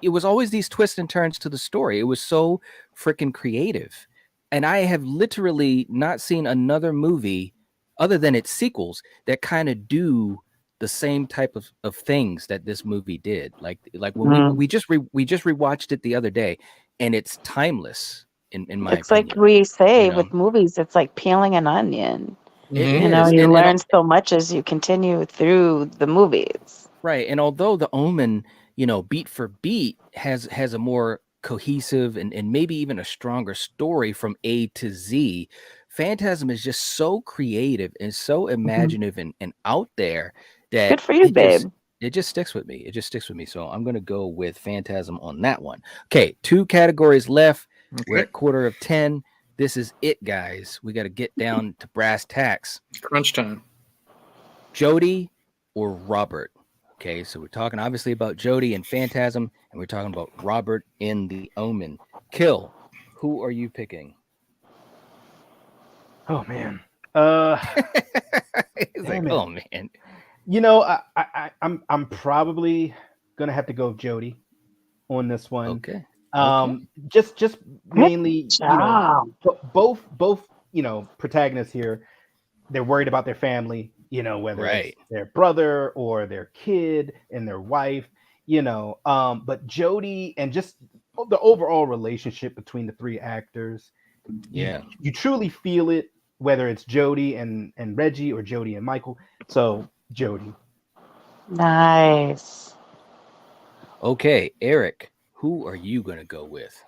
It was always these twists and turns to the story. It was so freaking creative. And I have literally not seen another movie other than its sequels that kind of do the same type of things that this movie did. Like when we just rewatched it the other day, and it's timeless in my It's opinion. like we say with movies, it's like peeling an onion. It You know, is. you And learn so much as you continue through the movies. right. And although the Omen, beat for beat has a more cohesive and maybe even a stronger story from A to Z, Phantasm is just so creative and so imaginative and out there that Good for you, babe. It just sticks with me. It just sticks with me. So I'm going to go with Phantasm on that one. Okay, 2 categories left. Okay. We're at 9:45. This is it, guys. We got to get down to brass tacks. Crunch time. Jody or Robert? Okay, so we're talking obviously about Jody and Phantasm, and we're talking about Robert in The Omen. Kill, who are you picking? Oh, man. He's like, oh, man. I'm probably gonna have to go with Jody on this one. Okay. Just mainly, both protagonists here, they're worried about their family, whether it's their brother or their kid and their wife, But Jodie and just the overall relationship between the three actors, Yeah. you truly feel it, whether it's Jodie and Reggie or Jodie and Michael. So Jodie. Nice. Okay, Eric, who are you going to go with?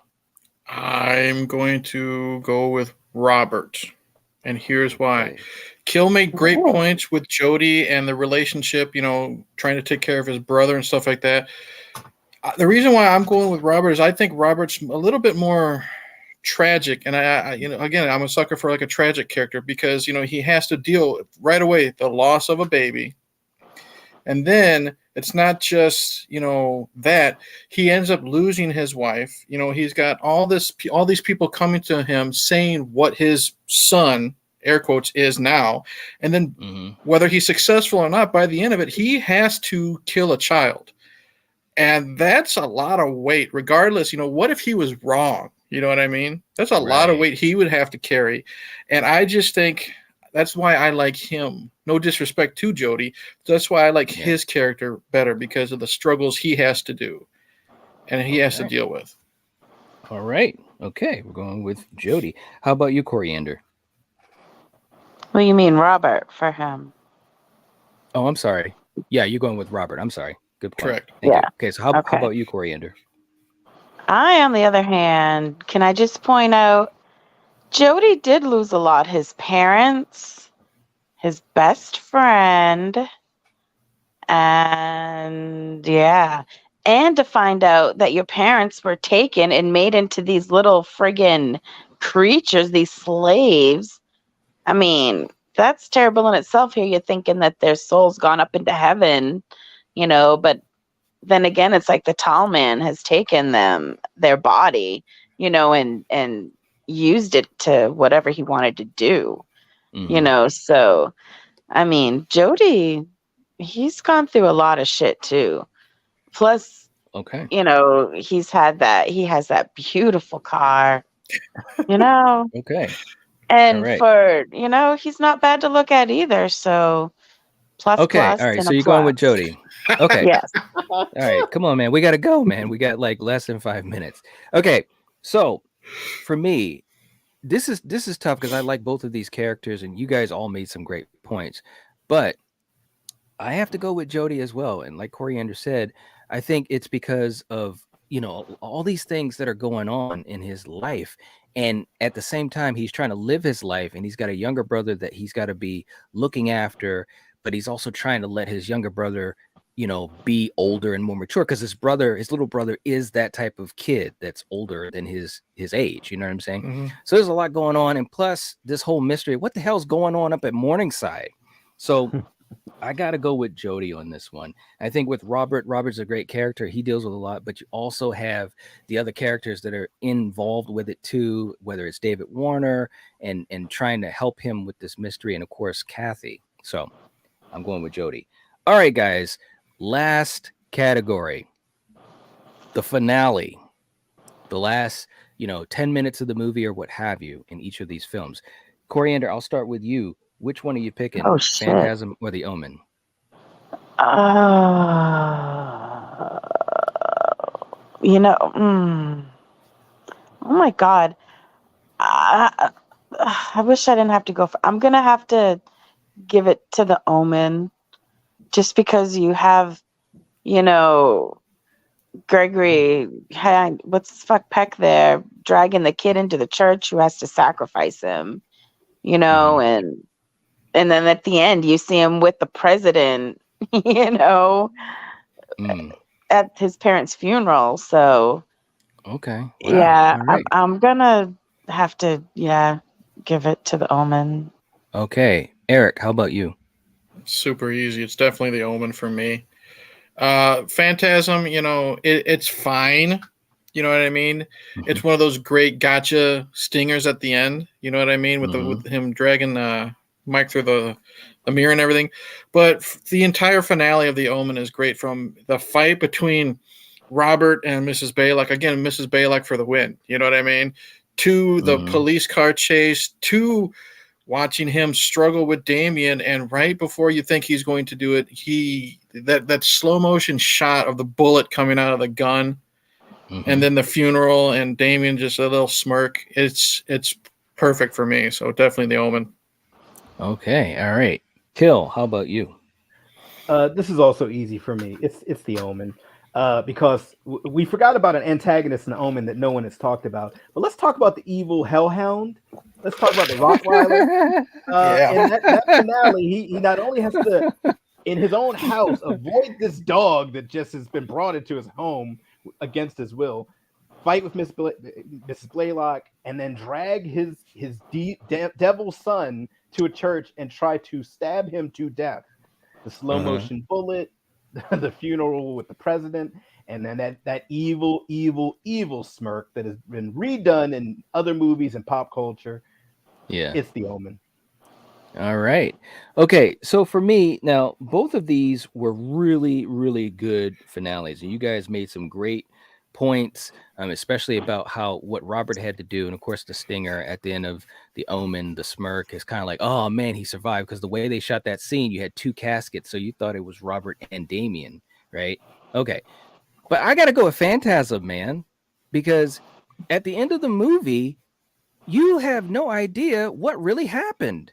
I'm going to go with Robert. And here's why. Okay. Kill made great points with Jodie and the relationship, trying to take care of his brother and stuff like that. The reason why I'm going with Robert is I think Robert's a little bit more tragic. And again, I'm a sucker for like a tragic character because, he has to deal right away the loss of a baby. And then it's not just, that he ends up losing his wife. He's got all these people coming to him saying what his son, air quotes, is now. And then whether he's successful or not, by the end of it, he has to kill a child. And that's a lot of weight, regardless. What if he was wrong? You know what I mean? That's a lot of weight he would have to carry. And I just think that's why I like him. No disrespect to Jodie. That's why I like his character better because of the struggles he has to do and he has to deal with. All right. Okay. We're going with Jodie. How about you, Coriander? What do you mean, Robert, for him? Oh, I'm sorry. Yeah, you're going with Robert. I'm sorry. Good point. Correct. Thank you. Okay. So how about you, Coriander? I, on the other hand, can I just point out, Jodie did lose a lot. His parents, his best friend, and and to find out that your parents were taken and made into these little friggin' creatures, these slaves. I mean, that's terrible in itself. Here you're thinking that their soul's gone up into heaven, but then again, it's like the tall man has taken their body, and used it to whatever he wanted to do, so, I mean, Jodie, he's gone through a lot of shit too. Plus, he has that beautiful car, Okay. and right. for, he's not bad to look at either. So plus, Okay. All right. and So a you're going with plus. Jodie. Okay. Yes. All right. Come on, man. We got to go, man. We got like less than 5 minutes. Okay. So for me, this is tough because I like both of these characters and you guys all made some great points, but I have to go with Jodie as well. And like Coriander said, I think it's because of, all these things that are going on in his life. And at the same time, he's trying to live his life and he's got a younger brother that he's got to be looking after, but he's also trying to let his younger brother, be older and more mature because his little brother is that type of kid that's older than his age. You know what I'm saying? Mm-hmm. So there's a lot going on. And plus this whole mystery, what the hell's going on up at Morningside? So I got to go with Jodie on this one. I think with Robert's a great character. He deals with a lot, but you also have the other characters that are involved with it too, whether it's David Warner and trying to help him with this mystery. And of course, Kathy. So I'm going with Jodie. All right, guys. Last category, the finale, the last, 10 minutes of the movie or what have you in each of these films. Coriander, I'll start with you. Which one are you picking? Oh, shit. Phantasm or the Omen? Oh my God. I wish I didn't have to go I'm going to have to give it to the Omen just because you have, Gregory, what's the fuck Peck there, dragging the kid into the church who has to sacrifice him, and then at the end you see him with the president, at his parents' funeral. So okay. Wow. Yeah, right. I'm gonna have to give it to the Omen. Okay, Eric, how about you? Super easy. It's definitely the Omen for me. Phantasm, it's fine. You know what I mean? Mm-hmm. It's one of those great gotcha stingers at the end. You know what I mean? With him dragging Mike through the mirror and everything. But the entire finale of the Omen is great, from the fight between Robert and Mrs. Baylock. Again, Mrs. Baylock for the win. You know what I mean? To the police car chase, to watching him struggle with Damien, and right before you think he's going to do it, that slow motion shot of the bullet coming out of the gun, and then the funeral and Damien just a little smirk. It's perfect for me. So definitely The Omen. Okay, all right. Kill, how about you? This is also easy for me. It's The Omen. Because we forgot about an antagonist in The Omen that no one has talked about. But let's talk about the evil Hellhound. Let's talk about the Rottweiler. In that finale, he not only has to, in his own house, avoid this dog that just has been brought into his home against his will, fight with Mrs. Blaylock, and then drag his devil son to a church and try to stab him to death. The slow motion bullet, the funeral with the president, and then that evil smirk that has been redone in other movies and pop culture. Yeah, it's The Omen. All right. Okay, so for me now, both of these were really, really good finales, and you guys made some great points, especially about what Robert had to do, and of course the stinger at the end of The Omen, the smirk is kind of like, oh man, he survived, because the way they shot that scene, you had two caskets, so you thought it was Robert and Damien, right? Okay, but I gotta go with Phantasm, man, because at the end of the movie, you have no idea what really happened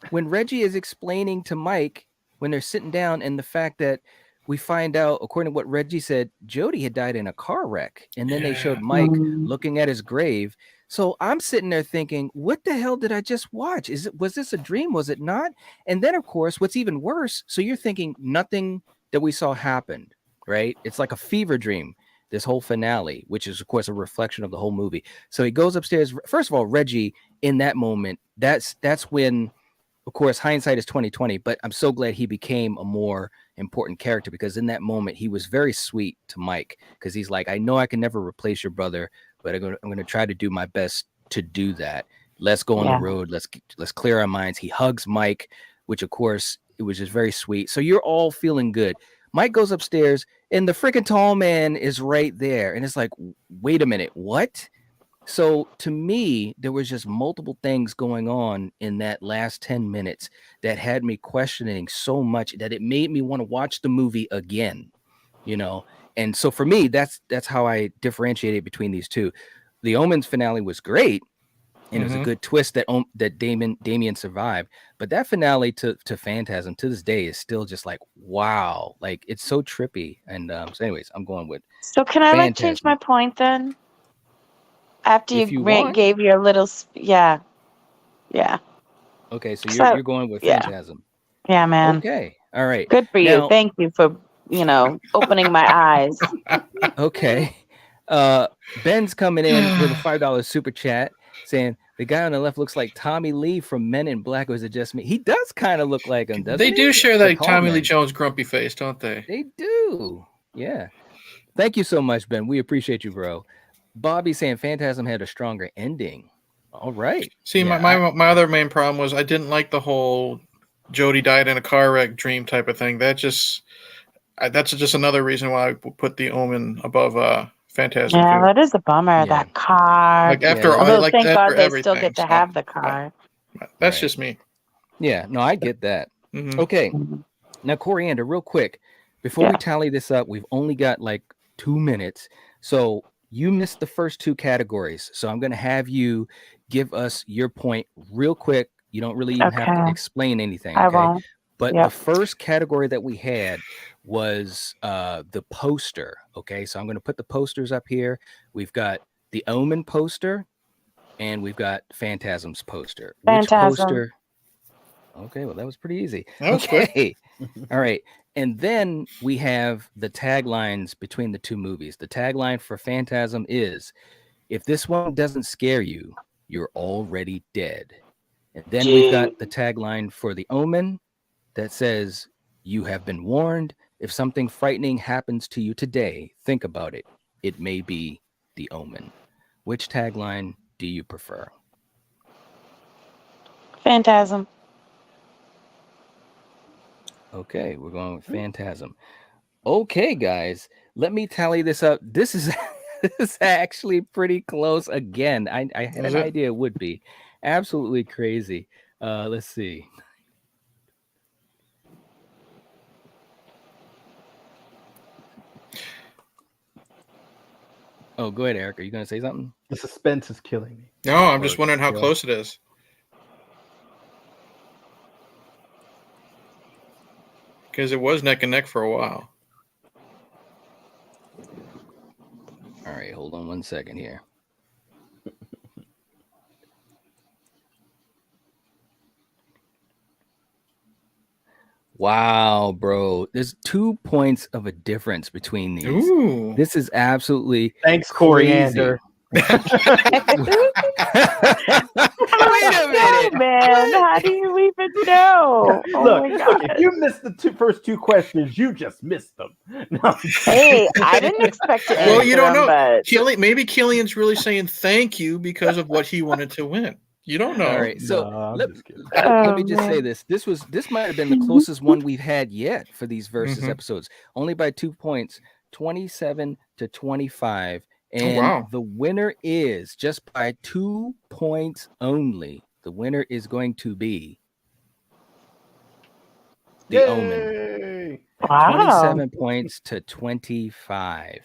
when Reggie is explaining to Mike when they're sitting down, and the fact that we find out, according to what Reggie said, Jody had died in a car wreck. And then they showed Mike looking at his grave. So I'm sitting there thinking, what the hell did I just watch? Was this a dream? Was it not? And then, of course, what's even worse, so you're thinking nothing that we saw happened, right? It's like a fever dream, this whole finale, which is, of course, a reflection of the whole movie. So he goes upstairs. First of all, Reggie, in that moment, that's when, of course, hindsight is 2020, but I'm so glad he became a more important character, because in that moment he was very sweet to Mike, because he's like, I know I can never replace your brother, but I'm going to try to do my best to do that. Let's go on the road. Let's clear our minds. He hugs Mike, which of course it was just very sweet. So you're all feeling good. Mike goes upstairs and the freaking tall man is right there, and it's like, wait a minute, what? So to me, there was just multiple things going on in that last 10 minutes that had me questioning so much that it made me want to watch the movie again, And so for me, that's how I differentiated between these two. The Omen's finale was great, and it was a good twist that Damien survived. But that finale to Phantasm to this day is still just like, wow, like it's so trippy. And so anyways, I'm going with. So can I change my point then? After you gave your little, yeah. Okay, so you're going with Phantasm. Yeah, man. Okay, all right. Good for you. Thank you for opening my eyes. Okay, Ben's coming in with a $5 super chat saying the guy on the left looks like Tommy Lee from Men in Black. Or is it just me? He does kind of look like him, doesn't he? They do share that Tommy Lee Jones grumpy face, don't they? They do. Yeah. Thank you so much, Ben. We appreciate you, bro. Bobby saying Phantasm had a stronger ending. All right. See, my other main problem was I didn't like the whole Jody died in a car wreck dream type of thing. That's just another reason why I put The Omen above Phantasm. Yeah, that is a bummer. That car. Like after, thank God they still get to have the car. That's just me. Yeah, no, I get that. Okay, now Coriander, real quick, before we tally this up, we've only got like 2 minutes, so. You missed the first two categories, so I'm going to have you give us your point real quick. You don't really even have to explain anything, okay? I won't. But the first category that we had was the poster, okay? So I'm going to put the posters up here. We've got the Omen poster, and we've got Phantasm's poster. Phantasm. Which poster? Okay, well, that was pretty easy. That was quick. All right. And then we have the taglines between the two movies. The tagline for Phantasm is, if this one doesn't scare you, you're already dead. And then we've got the tagline for The Omen that says, you have been warned. If something frightening happens to you today, think about it. It may be The Omen. Which tagline do you prefer? Phantasm. Okay, we're going with Phantasm. Okay, guys, let me tally this up. This is actually pretty close again. I had an idea it would be absolutely crazy. Let's see. Oh, go ahead, Eric. Are you going to say something? The suspense is killing me. No, I'm just wondering how Still? close it is. Because it was neck and neck for a while. All right, hold on 1 second here. Wow, bro. There's 2 points of a difference between these. Ooh. This is absolutely Thanks, crazy. Coriander. Wait a minute. Man, how do you even know? Oh Look, my look, God. if you missed the first 2 questions, you just missed them. No, Hey, I didn't expect to Well, you answer don't them, know. but Maybe Killian's really saying thank you because of what he wanted to win. You don't know. All right, so I'm let, just kidding. let me just say man. this. This might have been the closest one we've had yet for these versus Mhm. episodes. Only by 2 points, 27 to 25. And wow. the winner is just by 2 points only. The winner is going to be The Omen. Yay! Wow. 27 points to 25.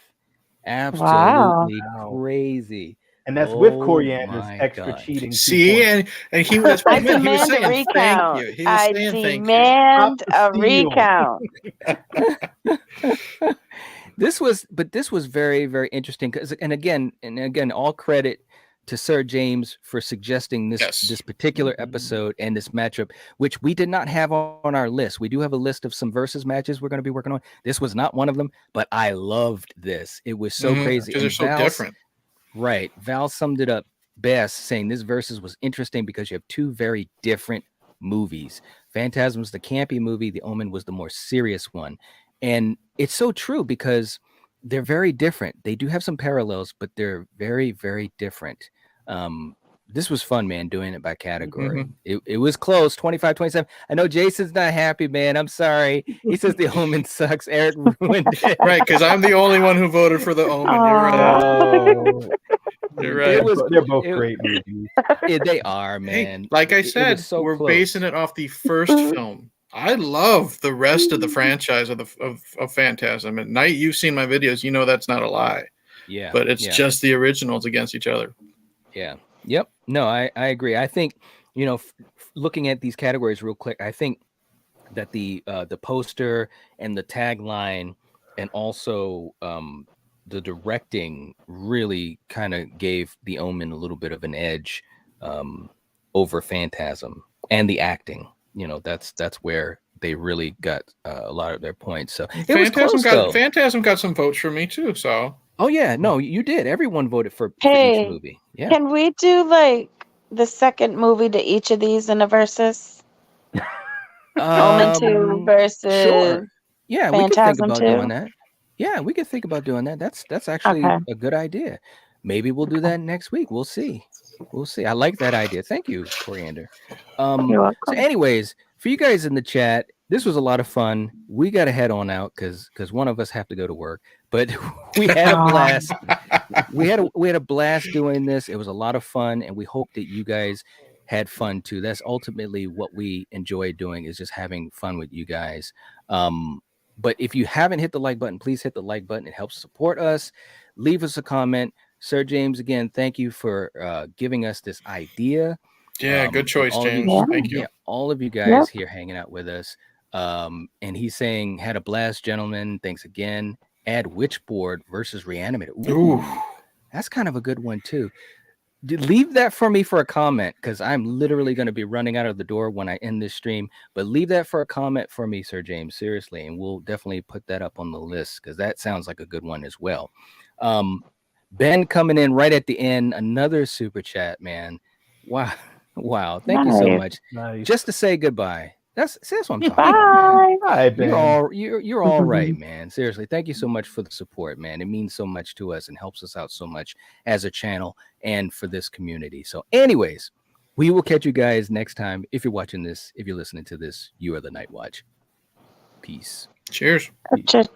Absolutely Wow. crazy. And that's with Oh Coriander's my extra God. cheating. 2 See, points. and he that's what I he meant. He was demand a saying thank recount. you. He was I saying thank you. demand Stop a the steal. recount. This was very, very interesting because, and again, all credit to Sir James for suggesting this Yes. this particular episode and this matchup, which we did not have on our list. We do have a list of some versus matches we're going to be working on. This was not one of them, but I loved this. It was so crazy Because they're so different. Right. Val summed it up best, saying this versus was interesting because you have 2 very different movies. Phantasm was the campy movie. The Omen was the more serious one. And it's so true because they're very different. They do have some parallels, but they're very, very different. This was fun, man, doing it by category. It was close, 25-27. I know Jason's not happy, man. I'm sorry. He says the Omen sucks. Eric ruined it. Right, because I'm the only one who voted for the Omen. You're right. Oh, You're right. they're both great movies. They are, man. Hey, like I It said, was so we're close. basing it off the first film. I love the rest of the franchise of Phantasm. At night, you've seen my videos. You know that's not a lie. Yeah. But it's yeah. just the originals against each other. Yeah. Yep. No, I agree. I think, looking at these categories real quick, I think that the poster and the tagline and also the directing really kind of gave the Omen a little bit of an edge over Phantasm, and the acting. That's where they really got a lot of their points. So it was close, though. Phantasm got some votes for me too. So. Oh yeah, no, you did. Everyone voted for each Hey, movie. Yeah. can we do like the second movie to each of these in a versus? Omen 2 versus Sure. Yeah, we could think Phantasm about 2? doing that. Yeah, we could think about doing that. That's actually Okay. a good idea. Maybe we'll do that next week. We'll see. I like that idea. Thank you, Coriander. You're welcome. So anyways, for you guys in the chat, this was a lot of fun. We got to head on out because one of us have to go to work. But we had a blast. we had a blast doing this. It was a lot of fun, and we hope that you guys had fun too. That's ultimately what we enjoy doing, is just having fun with you guys. But if you haven't hit the like button, please hit the like button. It helps support us. Leave us a comment. Sir James, again, thank you for giving us this idea. Yeah, good choice, James. Thank you. Yeah, all of you guys here hanging out with us. And he's saying, had a blast, gentlemen. Thanks again. Add Witchboard versus Reanimator. Ooh, that's kind of a good one too. Leave that for me for a comment, because I'm literally going to be running out of the door when I end this stream. But leave that for a comment for me, Sir James, seriously, and we'll definitely put that up on the list, because that sounds like a good one as well. Ben coming in right at the end, another super chat, man. Wow. Thank you so much. Nice. Just to say goodbye. That's what I'm talking about. Bye. Hi, Ben. You're all right, man. Seriously, thank you so much for the support, man. It means so much to us and helps us out so much as a channel and for this community. So anyways, we will catch you guys next time. If you're watching this, if you're listening to this, you are the Nightwatch. Peace. Cheers. Cheers.